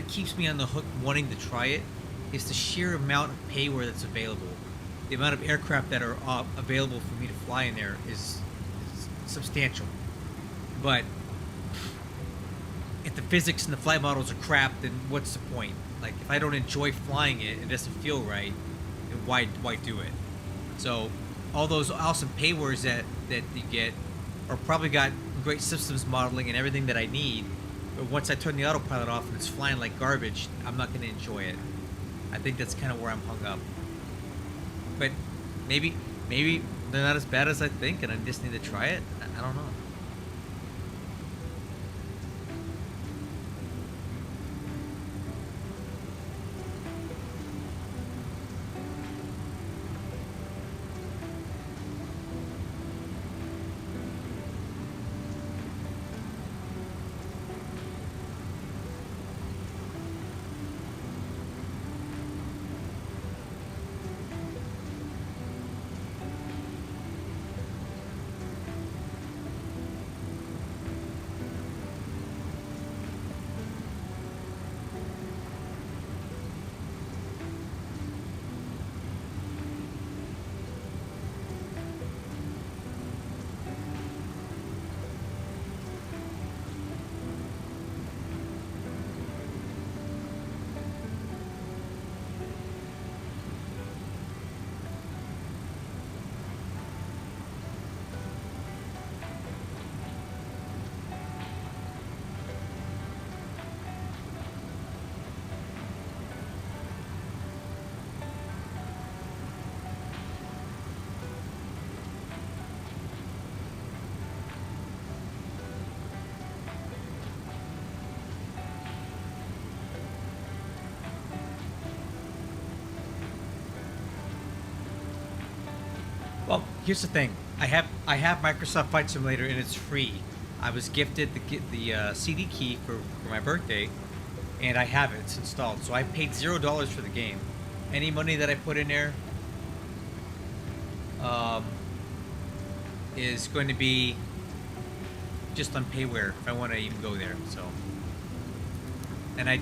keeps me on the hook wanting to try it is the sheer amount of payware that's available. The amount of aircraft that are available for me to fly in there is substantial. But if the physics and the flight models are crap, then what's the point? Like, if I don't enjoy flying it, it doesn't feel right, then why do it? So all those awesome paywares that you get are probably got great systems modeling and everything that I need. But once I turn the autopilot off and it's flying like garbage, I'm not going to enjoy it. I think that's kind of where I'm hung up. But maybe they're not as bad as I think, and I just need to try it. I don't know. Well, here's the thing. I have Microsoft Flight Simulator and it's free. I was gifted the CD key for my birthday, and I have it. It's installed. So I paid $0 for the game. Any money that I put in there is going to be just on payware if I want to even go there. So, and I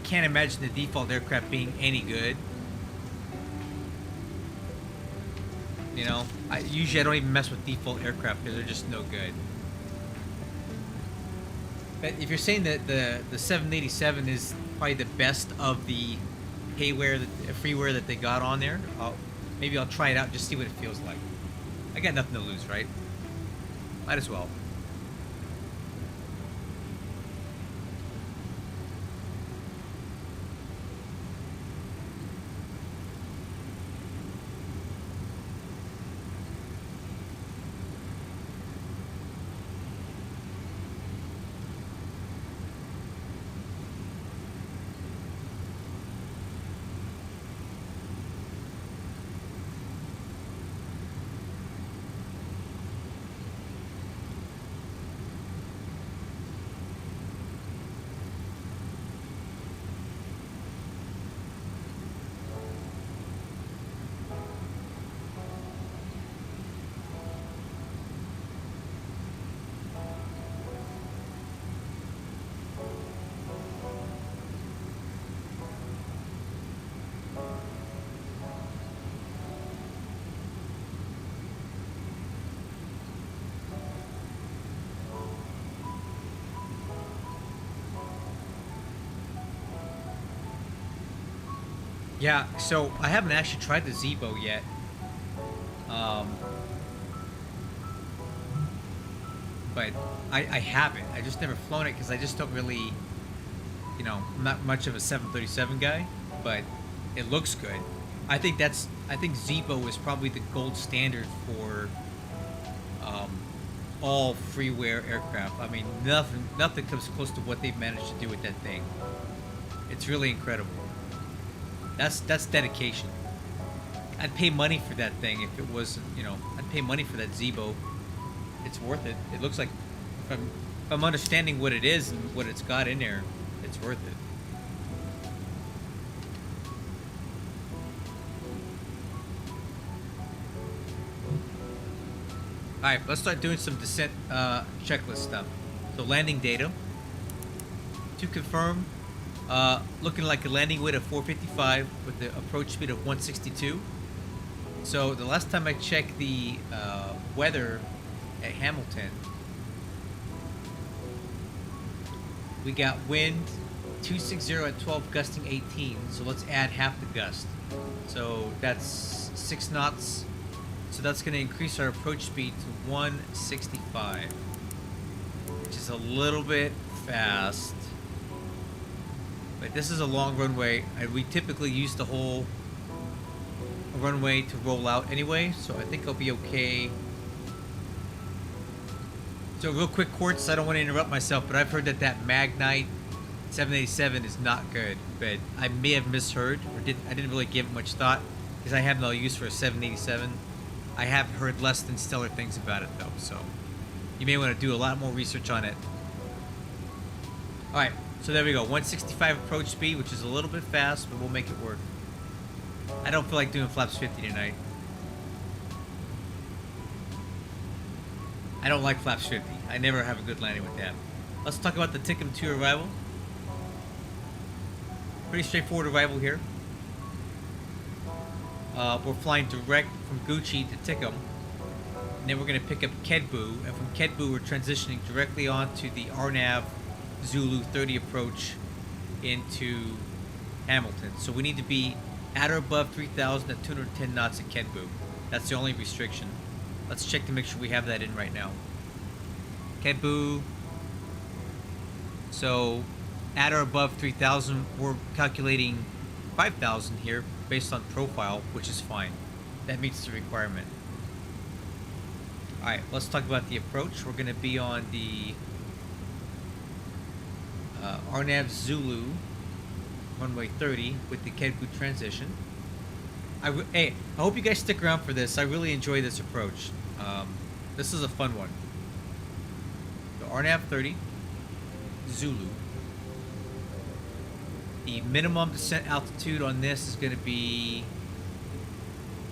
can't imagine the default aircraft being any good. You know, usually I don't even mess with default aircraft because they're just no good. But if you're saying that the 787 is probably the best of the freeware that they got on there, maybe I'll try it out and just see what it feels like. I got nothing to lose, right? Might as well. Yeah, so I haven't actually tried the Zebo yet. But I haven't. I just never flown it because I just don't really, you know, I'm not much of a 737 guy, but it looks good. I think Zebo is probably the gold standard for all freeware aircraft. I mean, nothing comes close to what they've managed to do with that thing. It's really incredible. That's dedication. I'd pay money for that thing if it wasn't, you know, I'd pay money for that Zebo. It's worth it. It looks like, if I'm understanding what it is and what it's got in there, it's worth it. Alright, let's start doing some descent checklist stuff. So landing data. To confirm, looking like a landing weight of 455 with the approach speed of 162. So the last time I checked the weather at Hamilton, we got wind 260 at 12, gusting 18. So let's add half the gust. So that's 6 knots. So that's going to increase our approach speed to 165, which is a little bit fast. But this is a long runway, and we typically use the whole runway to roll out anyway, so I think I'll be okay. So real quick, Quartz, I don't want to interrupt myself, but I've heard that Magnite 787 is not good, but I may have misheard, or I didn't really give it much thought, because I have no use for a 787. I have heard less than stellar things about it though, so you may want to do a lot more research on it. Alright, so there we go, 165 approach speed, which is a little bit fast, but we'll make it work. I don't feel like doing flaps 50 tonight. I don't like flaps 50. I never have a good landing with that. Let's talk about the Tickum 2 arrival. Pretty straightforward arrival here. We're flying direct from Gucci to Tickum, and then we're going to pick up Kedbu, and from Kedbu we're transitioning directly onto the RNAV Zulu 30 approach into Hamilton. So we need to be at or above 3,000 at 210 knots at Kedbu. That's the only restriction. Let's check to make sure we have that in right now. Kedbu. So at or above 3,000, we're calculating 5,000 here based on profile, which is fine. That meets the requirement. Alright, let's talk about the approach. We're going to be on the RNAV Zulu runway 30 with the Kedbu transition. Hey, I hope you guys stick around for this. I really enjoy this approach. This is a fun one. The RNAV 30 Zulu. The minimum descent altitude on this is going to be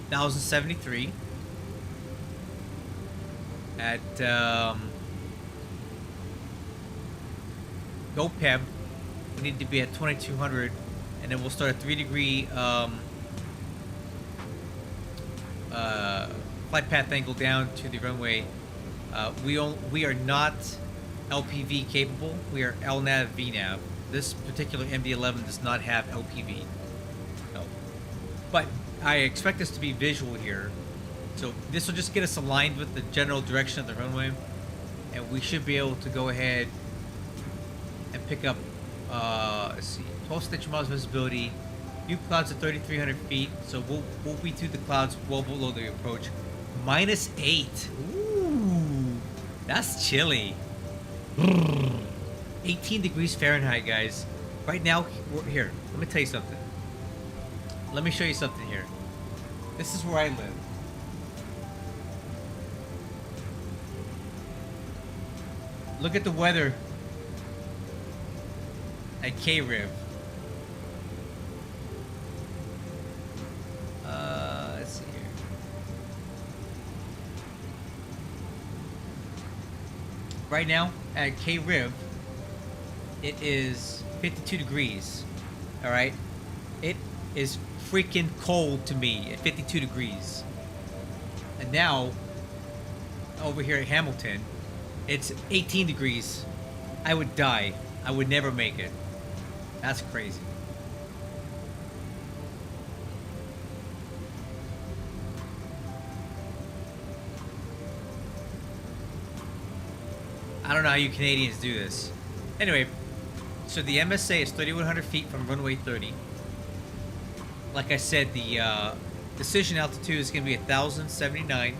1,073 at GoPeb. We need to be at 2,200, and then we'll start a 3-degree flight path angle down to the runway. We are not LPV capable. We are LNAV VNAV. This particular MD-11 does not have LPV. No. But I expect this to be visual here. So this will just get us aligned with the general direction of the runway, and we should be able to go ahead and pick up, let's see, 12 stitch miles visibility, view clouds at 3,300 feet, so we'll be through the clouds well below the approach. -8. Ooh, that's chilly. 18 degrees Fahrenheit, guys. Right now, here, let me tell you something. Let me show you something here. This is where I live. Look at the weather at K-Rib. Let's see here. Right now at K-Rib, it is 52 degrees. All right, it is freaking cold to me at 52 degrees. And now over here at Hamilton, it's 18 degrees. I would die. I would never make it. That's crazy. I don't know how you Canadians do this. Anyway, so the MSA is 3,100 feet from runway 30. Like I said, the decision altitude is going to be 1,079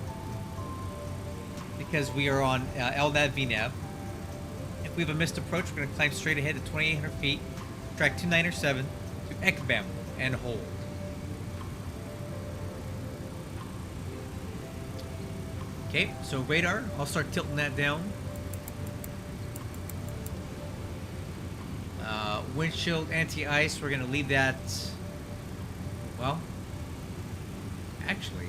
because we are on LNAV VNAV. If we have a missed approach, we're going to climb straight ahead to 2,800 feet, track 2907 to ECBAM and hold. Okay, so radar, I'll start tilting that down. Windshield anti-ice, we're going to leave that, well, actually,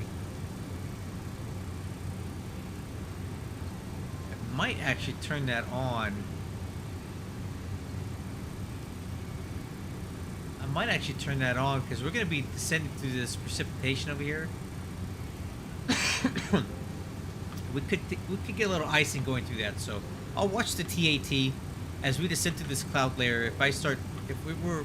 I might actually turn that on. I might actually turn that on because we're going to be descending through this precipitation over here. we could get a little icing going through that, so I'll watch the TAT as we descend through this cloud layer. If we were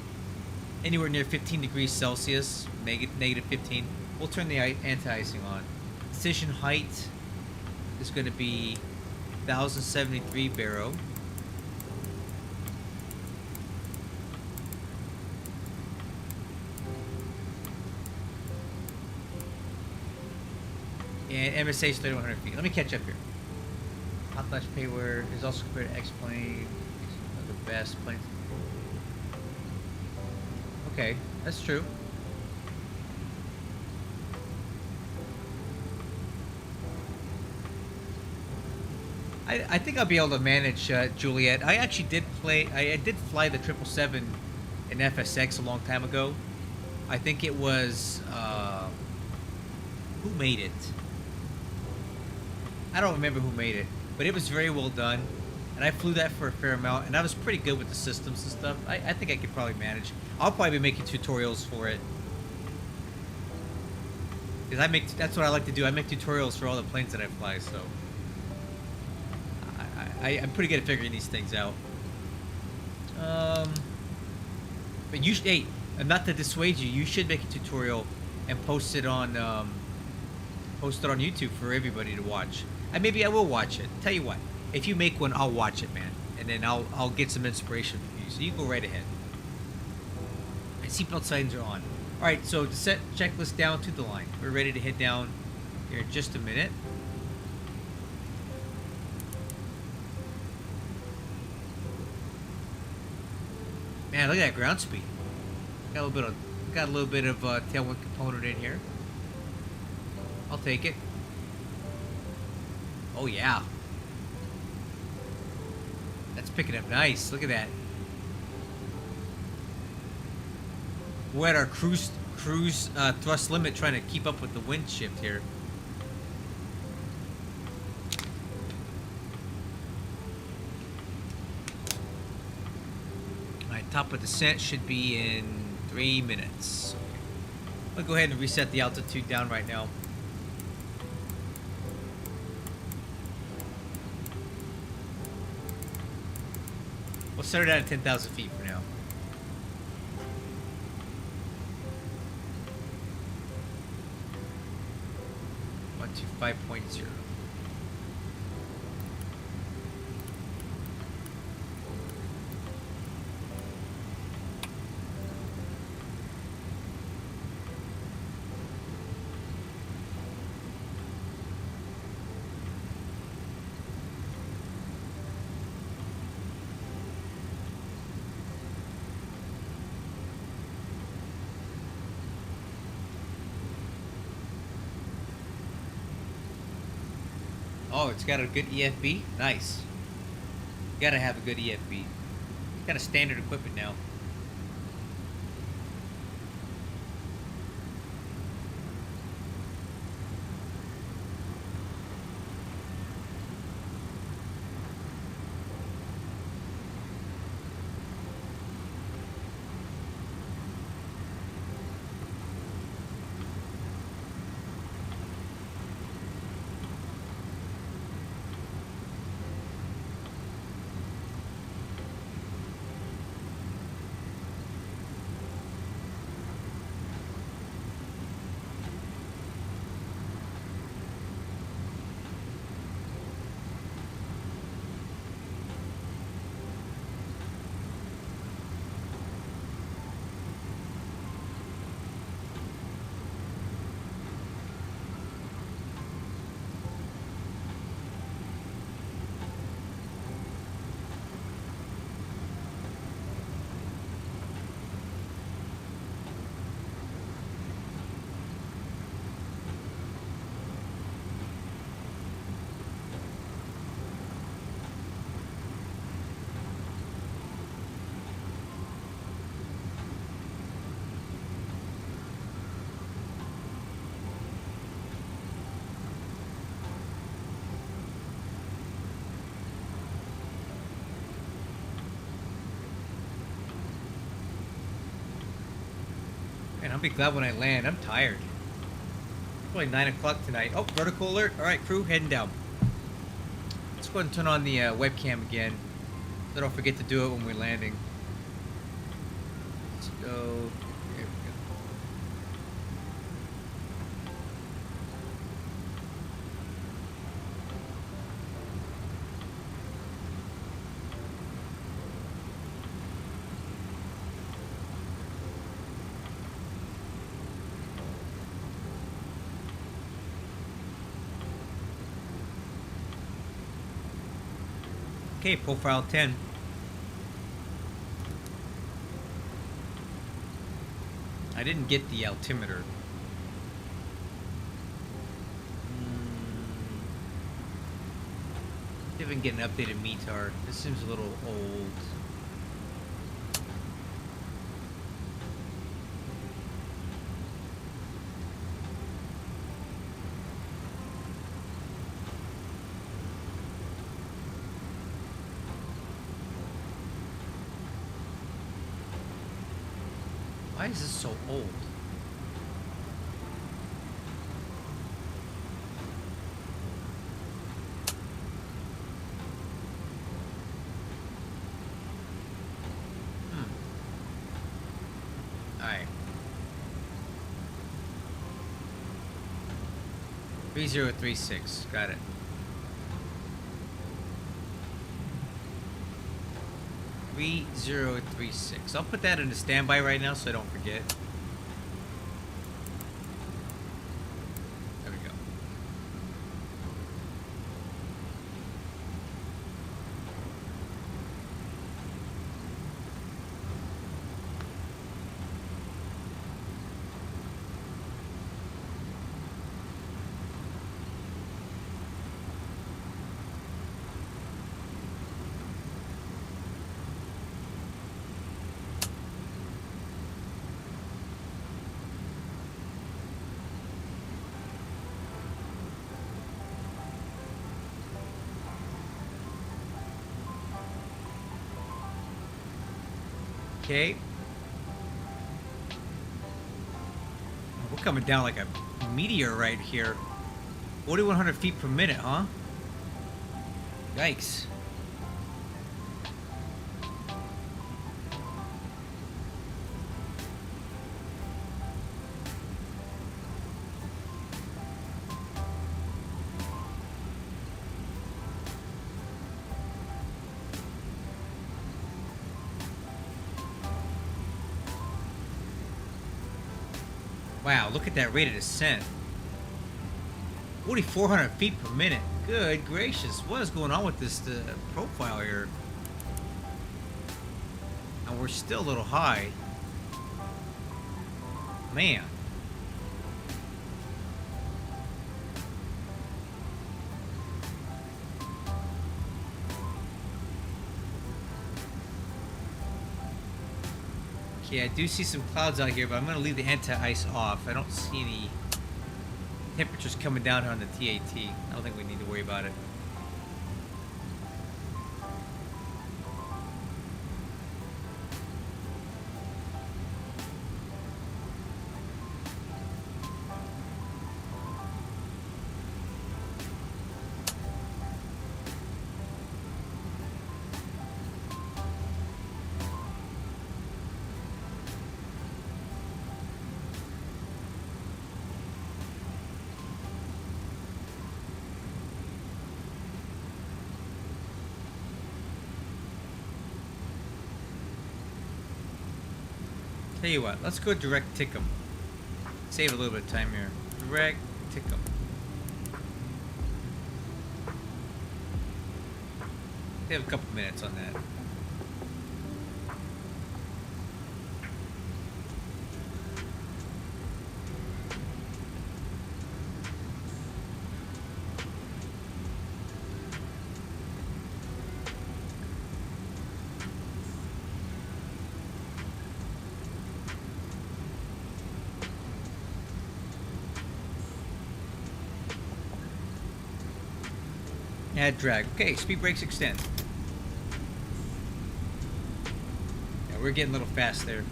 anywhere near 15 degrees Celsius, negative 15, we'll turn the anti-icing on. Decision height is going to be 1,073 baro. And MSA is 3,100 feet. Let me catch up here. Hot flash payware is also compared to X-plane. The best planes. Okay, that's true. I think I'll be able to manage Juliet. I actually did play. I did fly the 777 in FSX a long time ago. I think it was who made it? I don't remember who made it, but it was very well done, and I flew that for a fair amount, and I was pretty good with the systems and stuff. I think I could probably manage. I'll probably be making tutorials for it, because that's what I like to do. I make tutorials for all the planes that I fly, so I'm pretty good at figuring these things out. But you should, hey, not to dissuade you, you should make a tutorial and post it on YouTube for everybody to watch. And maybe I will watch it. Tell you what, if you make one, I'll watch it, man, and then I'll get some inspiration from you. So you go right ahead. And seatbelt signs are on. All right, so to set checklist down to the line, we're ready to head down here in just a minute. Man, look at that ground speed. Got a little bit of tailwind component in here. I'll take it. Oh yeah, that's picking up nice. Look at that. We're at our cruise thrust limit, trying to keep up with the wind shift here. My top of descent should be in 3 minutes. I'll go ahead and reset the altitude down right now. We'll set it at 10,000 feet for now. 125.0. Oh, it's got a good EFB? Nice. Gotta have a good EFB. Got a standard equipment now. Man, I'll be glad when I land. I'm tired. Probably 9 o'clock tonight. Oh, vertical alert. All right, crew, heading down. Let's go ahead and turn on the webcam again. So don't forget to do it when we're landing. Let's go. There we go. Okay, profile 10. I didn't get the altimeter. See if I can get an updated METAR. This seems a little old. Why is this so old? Alright. 3036. Got it. 3036. I'll put that in a standby right now so I don't forget. There we go. Okay. We're coming down like a meteor right here. 4,100 feet per minute, huh? Yikes. Wow, look at that rate of descent. 4,400 feet per minute. Good gracious, what is going on with this profile here? And we're still a little high. Man. Okay, I do see some clouds out here, but I'm going to leave the anti-ice off. I don't see any temperatures coming down here on the TAT. I don't think we need to worry about it. Tell you what, let's go direct tick 'em. Save a little bit of time here. Direct tick 'em. We have a couple minutes on that. Add drag. Okay, speed brakes extend. Yeah, we're getting a little fast there.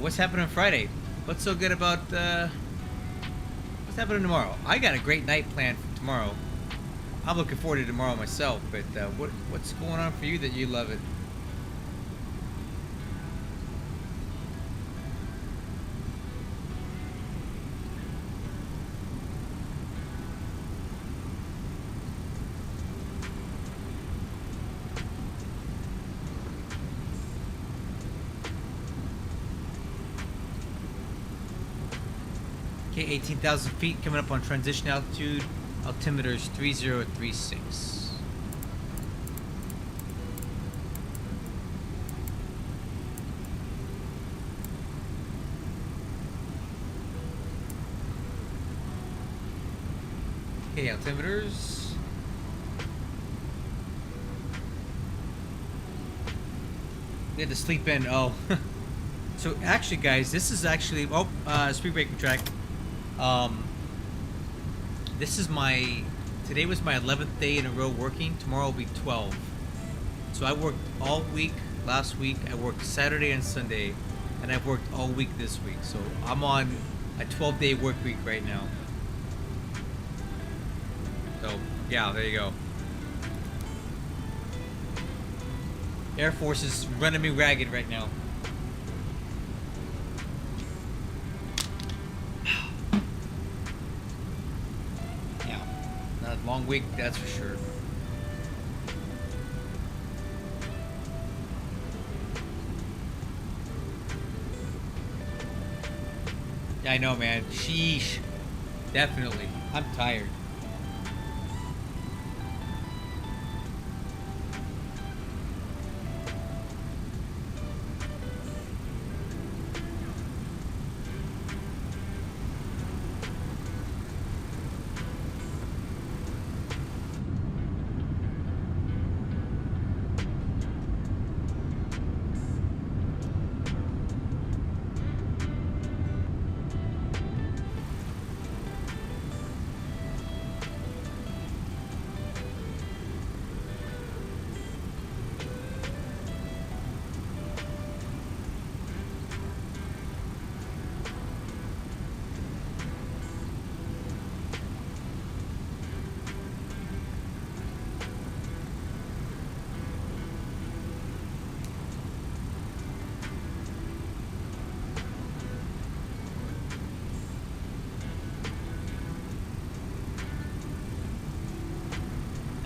what's happening Friday? What's so good about what's happening tomorrow? I got a great night planned for tomorrow. I'm looking forward to tomorrow myself, but what's going on for you that you love it? Okay, 18,000 feet coming up on transition altitude. Altimeter's 3036. Okay, altimeters. We had to sleep in. Oh. So actually, guys, this is actually speed breaker track. This is today was my 11th day in a row working. Tomorrow will be 12. So I worked all week last week. I worked Saturday and Sunday, and I've worked all week this week. So I'm on a 12-day work week right now. So yeah, there you go. Air Force is running me ragged right now. Long week, that's for sure. Yeah, I know, man. Sheesh. Definitely. I'm tired.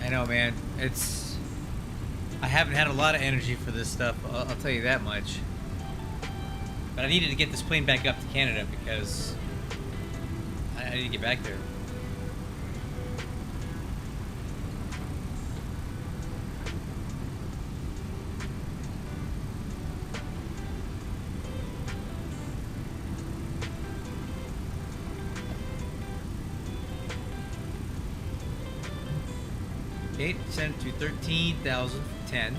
I know, man. I haven't had a lot of energy for this stuff, I'll tell you that much. But I needed to get this plane back up to Canada because I need to get back there. Okay, send it to 13,010.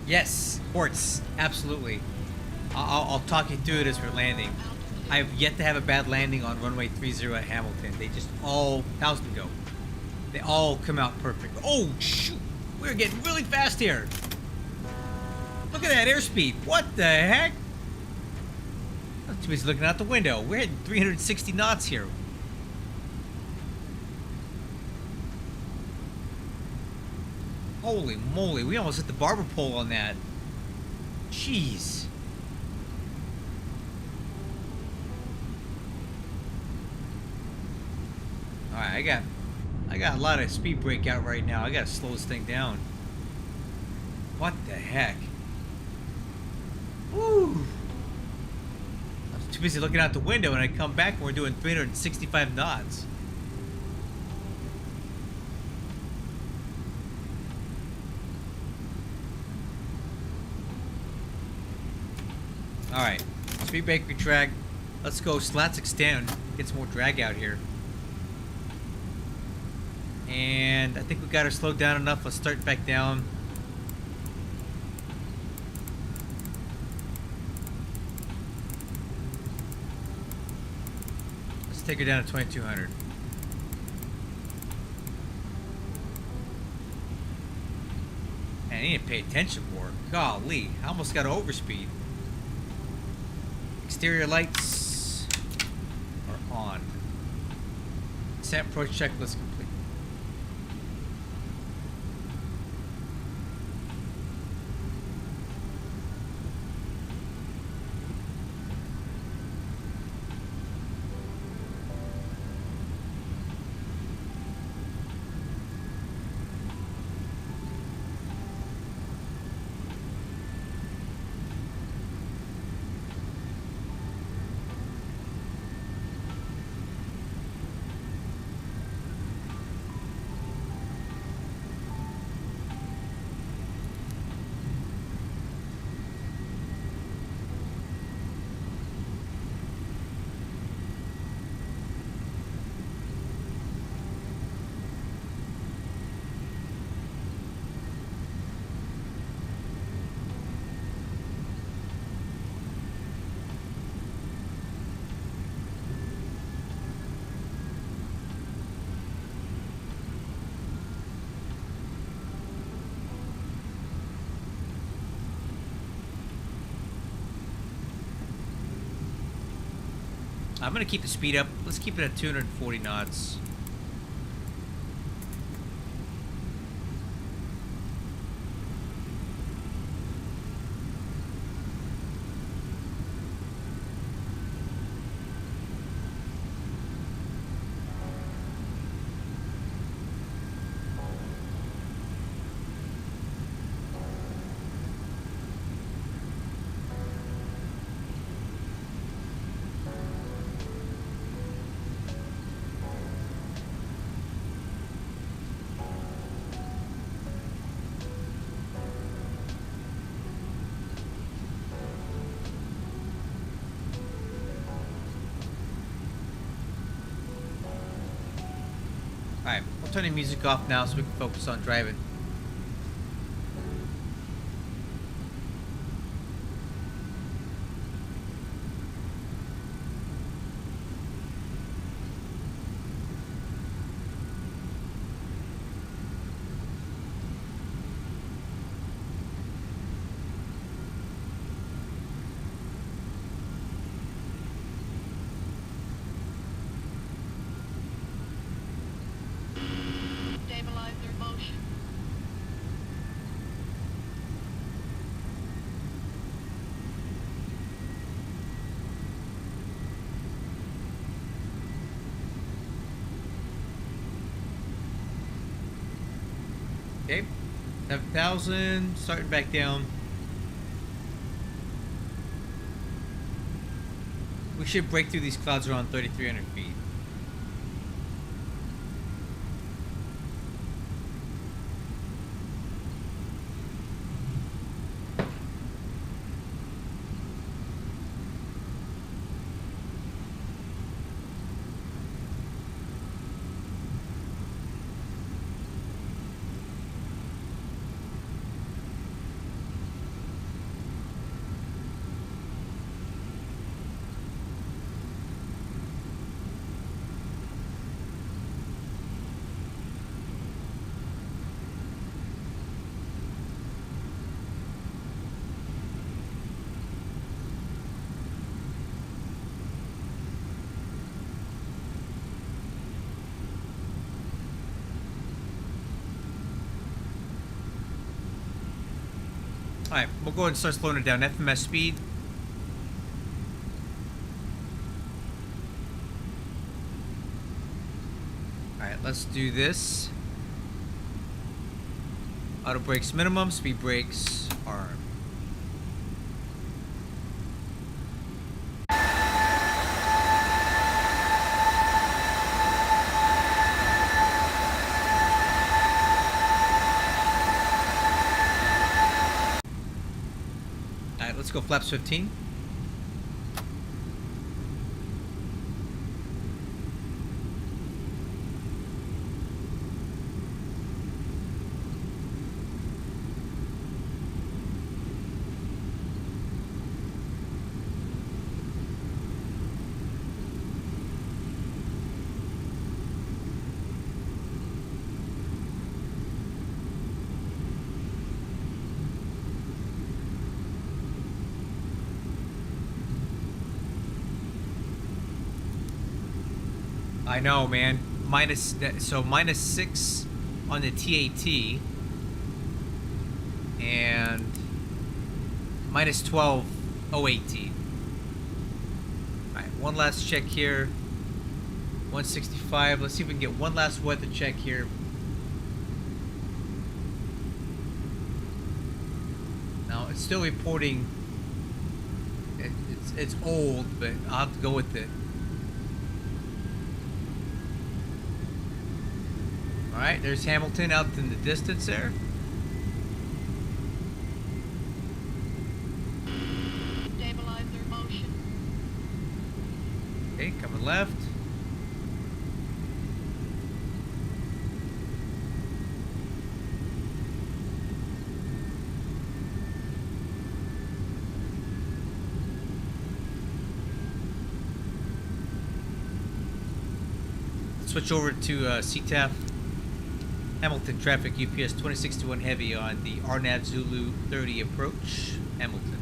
Yes, ports, absolutely. I'll talk you through it as we're landing. I have yet to have a bad landing on runway 30 at Hamilton. They just all, how's it go? They all come out perfect. Oh, shoot. We're getting really fast here. Look at that airspeed. What the heck? I'm too busy looking out the window. We're hitting 360 knots here. Holy moly, we almost hit the barber pole on that. Jeez. Alright, I got a lot of speed breakout right now. I gotta slow this thing down. What the heck? Woo! I was too busy looking out the window and I come back and we're doing 365 knots. Alright, speed bakery track. Let's go slats extend. Get some more drag out here. And I think we got her slowed down enough. Let's start back down. Let's take her down to 2200. Man, I need to pay attention more. Golly, I almost got overspeed. Exterior lights are on. Set approach checklist complete. I'm gonna keep the speed up. Let's keep it at 240 knots. Alright, we'll turn the music off now so we can focus on driving. Stabilize their motion. Okay, 7,000, starting back down. We should break through these clouds around 3,300 feet. Alright, we'll go ahead and start slowing it down. FMS speed. Alright, let's do this. Auto brakes minimum, speed brakes arm. Alright, let's go flaps 15. I know, man. Minus 6 on the TAT and minus 12 OAT. Alright, one last check here. 165. Let's see if we can get one last weather check here. Now it's still reporting. It's old, but I'll have to go with it. Alright, there's Hamilton out in the distance there. Stabilizer motion. Okay, coming left. Switch over to CTAF. Hamilton traffic UPS 2621 heavy on the RNAV Zulu 30 approach. Hamilton.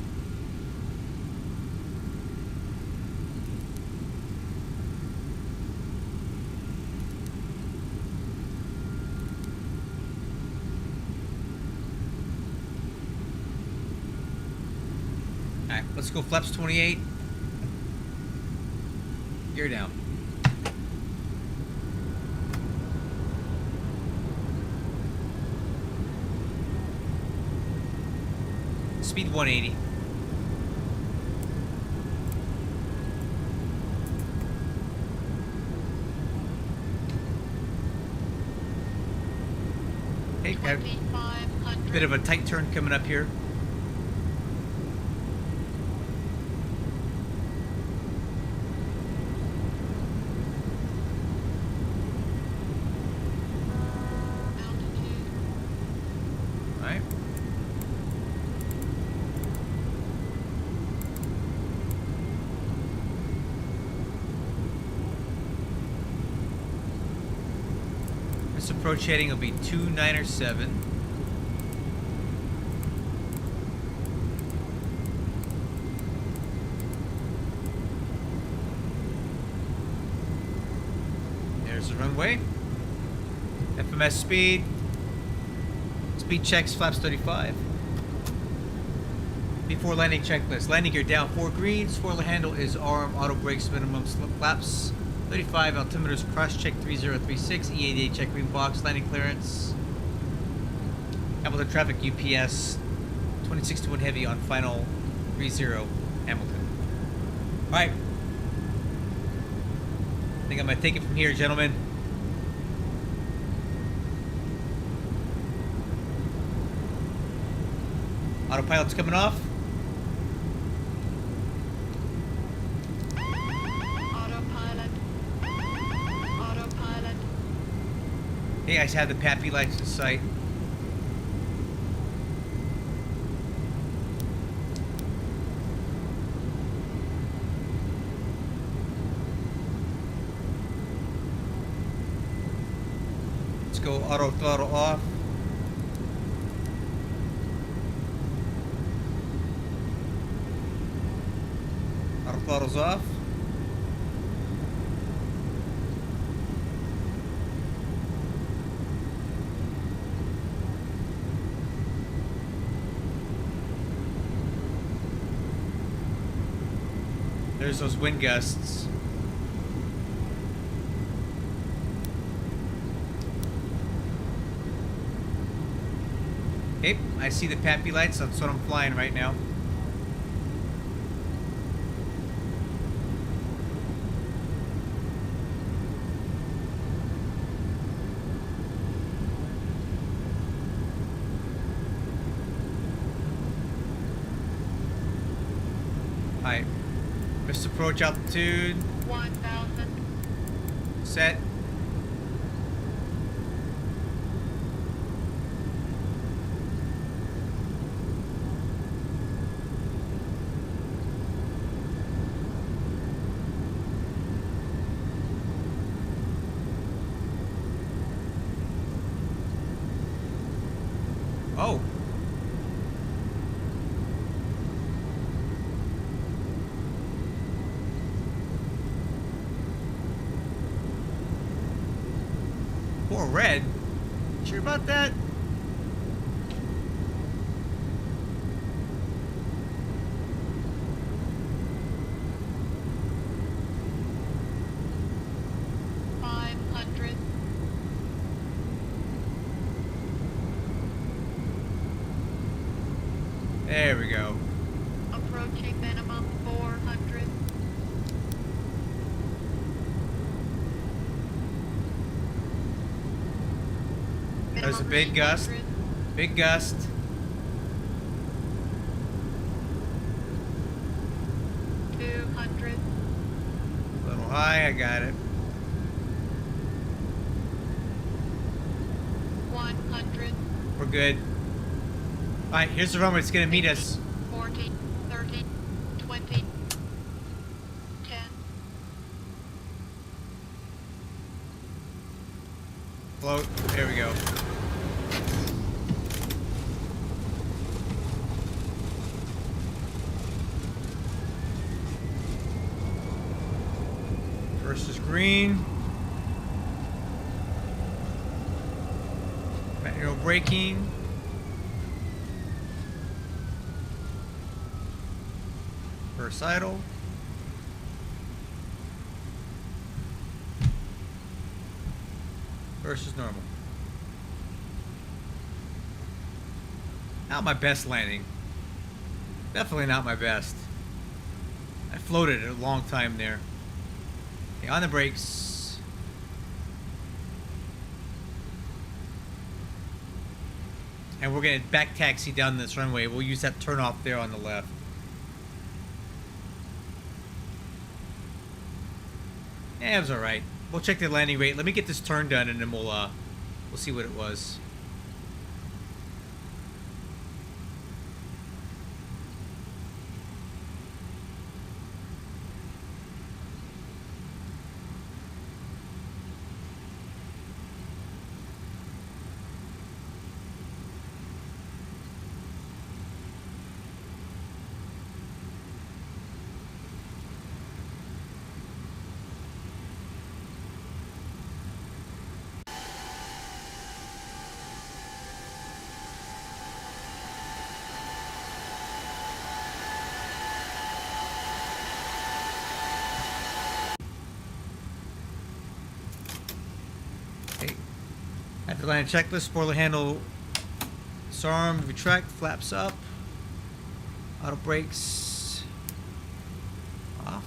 Alright, let's go flaps 28. Gear down. Speed 180. Okay, got a 2500. bit of a tight turn coming up here. Altitude. Alright. This approach heading will be 297. There's the runway. FMS speed. Speed checks flaps 35. Before landing checklist. Landing gear down 4 green. Spoiler handle is arm. Auto brakes minimum flaps 35. Altimeters cross check 3036. E88 check green box. Landing clearance. Hamilton traffic UPS 2621 heavy on final 30 Hamilton. Alright. I think I'm gonna take it from here, gentlemen. Autopilot's coming off. Autopilot. Autopilot. Hey, I just have the PAPI lights in sight. Let's go auto throttle off. Auto throttle's off. There's those wind gusts. Okay, I see the PAPI lights. That's what I'm flying right now. Alright. Missed approach altitude. 1,000. Set. Oh. Poor red. Sure about that? There we go. Approaching minimum 400. There's a big gust. 800. Big gust. A little high, I got it. 100. We're good. Alright, here's the runway. It's gonna meet us. 40, 30, 20, 10. Float. There we go. First is green. Manual braking. First idle. First is normal. Not my best landing. Definitely not my best. I floated a long time there. Okay, on the brakes. And we're gonna back taxi down this runway. We'll use that turn off there on the left. Yeah, it was alright. We'll check the landing rate. Let me get this turn done and then we'll see what it was. At the landing checklist, spoiler handle disarmed, retract, flaps up, auto brakes off.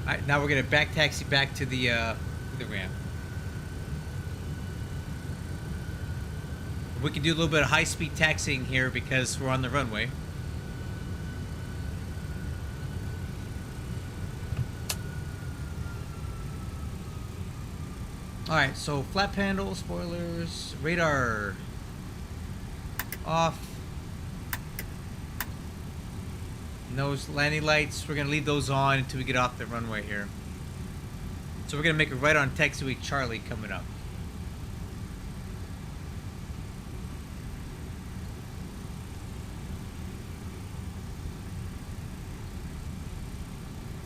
Alright, now we're gonna back taxi back to the ramp. We can do a little bit of high-speed taxiing here because we're on the runway. Alright, so flap handle, spoilers, radar off. And those landing lights, we're going to leave those on until we get off the runway here. So we're going to make a right on taxiway Charlie coming up.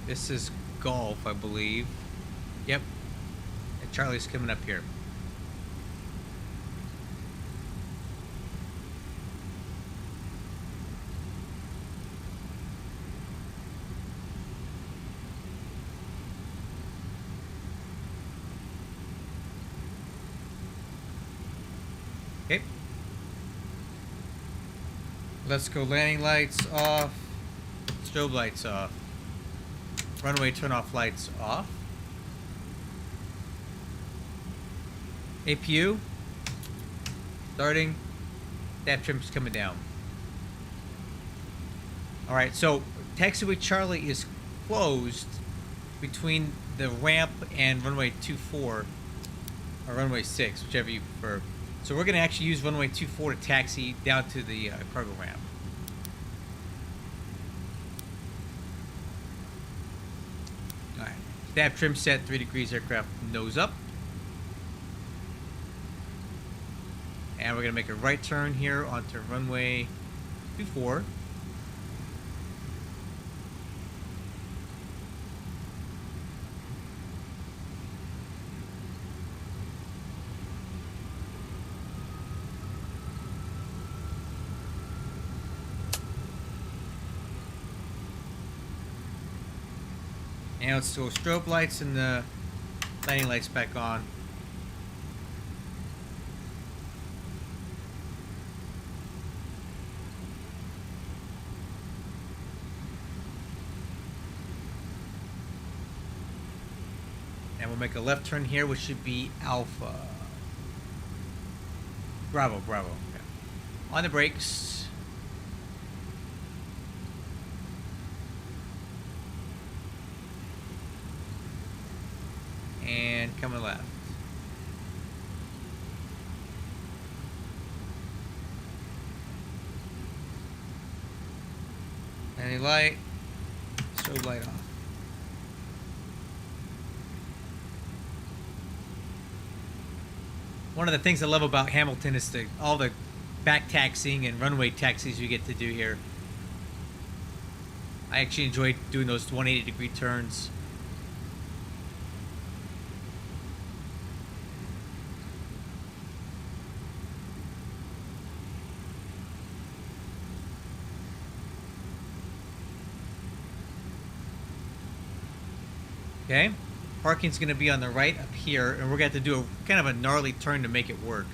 This is Golf, I believe. Yep. And Charlie's coming up here. Okay. Let's go. Landing lights off. Strobe lights off. Runway turn off lights off. APU. Starting. Staff trim's coming down. Alright, so taxiway Charlie is closed between the ramp and runway 24 or runway 6, whichever you prefer. So we're going to actually use runway 24 to taxi down to the cargo ramp. Alright, staff trim set, 3 degrees, aircraft nose up. And we're going to make a right turn here onto runway 24. And let's go strobe lights and the landing lights back on. And we'll make a left turn here, which should be Alpha. Bravo, Bravo. Okay. On the brakes. And coming left. Any light, strobe light off. One of the things I love about Hamilton is all the back taxiing and runway taxis you get to do here. I actually enjoy doing those 180-degree turns. Okay, parking's going to be on the right up here, and we're going to have to do a kind of a gnarly turn to make it work.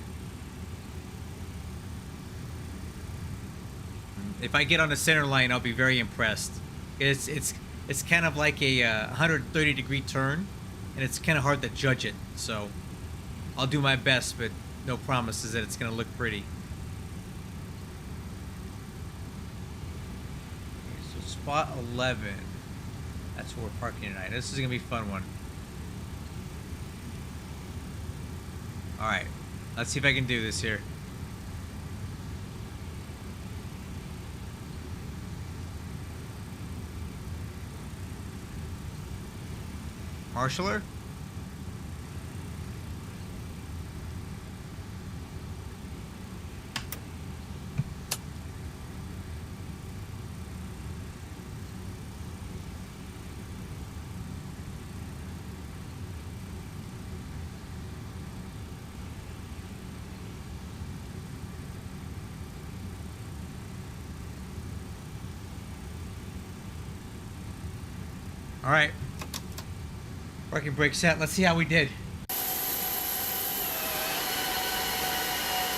If I get on the center line, I'll be very impressed. It's kind of like a 130-degree turn, and it's kind of hard to judge it. So I'll do my best, but no promises that it's going to look pretty. Okay, so spot 11. That's where we're parking tonight. This is going to be a fun one. Alright. Let's see if I can do this here. Marshaller? All right. Parking brake set. Let's see how we did.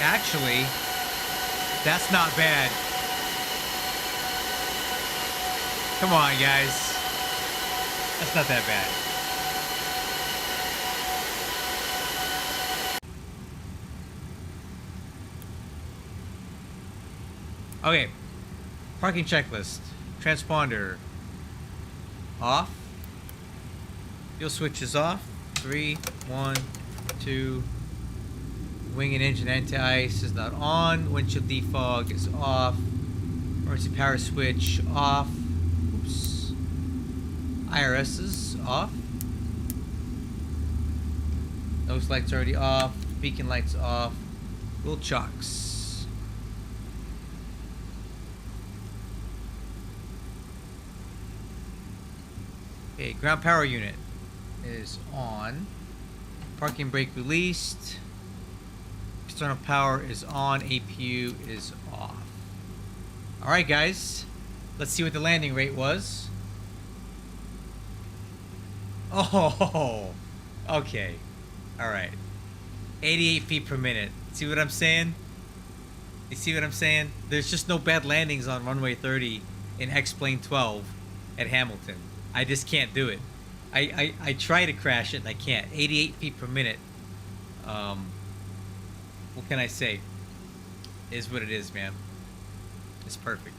Actually, that's not bad. Come on, guys. That's not that bad. Okay. Parking checklist. Transponder. Off. Fuel switch is off. 3, 1, 2. Wing and engine anti-ice is not on. Windshield defog is off. Emergency power switch off. Oops. IRS is off. Nose lights already off. Beacon lights off. Wheel chocks. Okay, ground power unit is on. Parking brake released. External power is on. APU is off. Alright, guys. Let's see what the landing rate was. Oh, okay. Alright. 88 feet per minute. See what I'm saying? You see what I'm saying? There's just no bad landings on runway 30 in X-Plane 12 at Hamilton. I just can't do it. I try to crash it and I can't. 88 feet per minute. What can I say? It is what it is, man. It's perfect.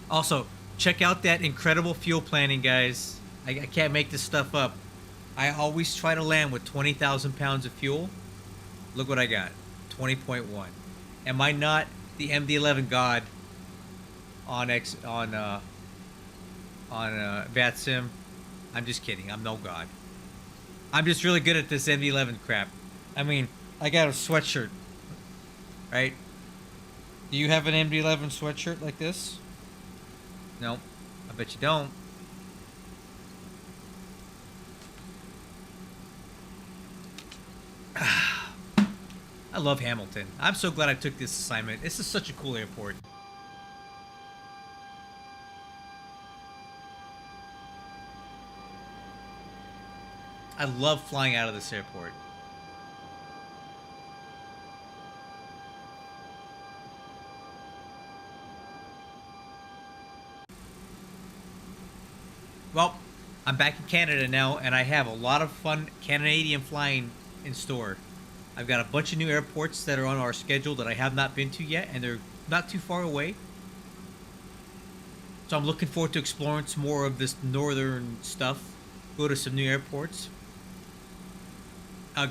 Also, check out that incredible fuel planning, guys. I can't make this stuff up. I always try to land with 20,000 pounds of fuel. Look what I got. 20.1. Am I not the MD-11 god on VATSIM? I'm just kidding. I'm no god. I'm just really good at this MD-11 crap. I mean, I got a sweatshirt, right? Do you have an MD-11 sweatshirt like this? No, I bet you don't. I love Hamilton. I'm so glad I took this assignment. This is such a cool airport. I love flying out of this airport. Well, I'm back in Canada now, and I have a lot of fun Canadian flying in store. I've got a bunch of new airports that are on our schedule that I have not been to yet, and they're not too far away. So I'm looking forward to exploring some more of this northern stuff. Go to some new airports.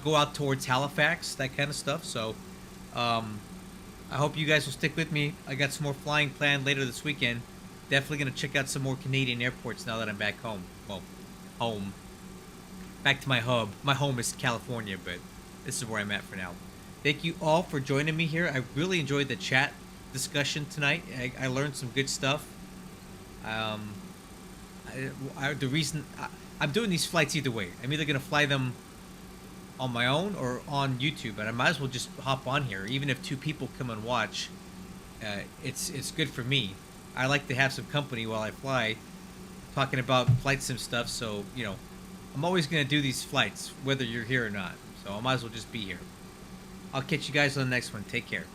Go out towards Halifax, that kind of stuff. So I hope you guys will stick with me. I got some more flying planned later this weekend. Definitely going to check out some more Canadian airports now that I'm back home. Well, home. Back to my hub. My home is California, but this is where I'm at for now. Thank you all for joining me here. I really enjoyed the chat discussion tonight. I learned some good stuff. The reason I'm doing these flights either way. I'm either going to fly them on my own or on YouTube, but I might as well just hop on here. Even if 2 people come and watch, it's good for me. I like to have some company while I fly, talking about flight sim stuff. So, you know, I'm always going to do these flights, whether you're here or not. So I might as well just be here. I'll catch you guys on the next one. Take care.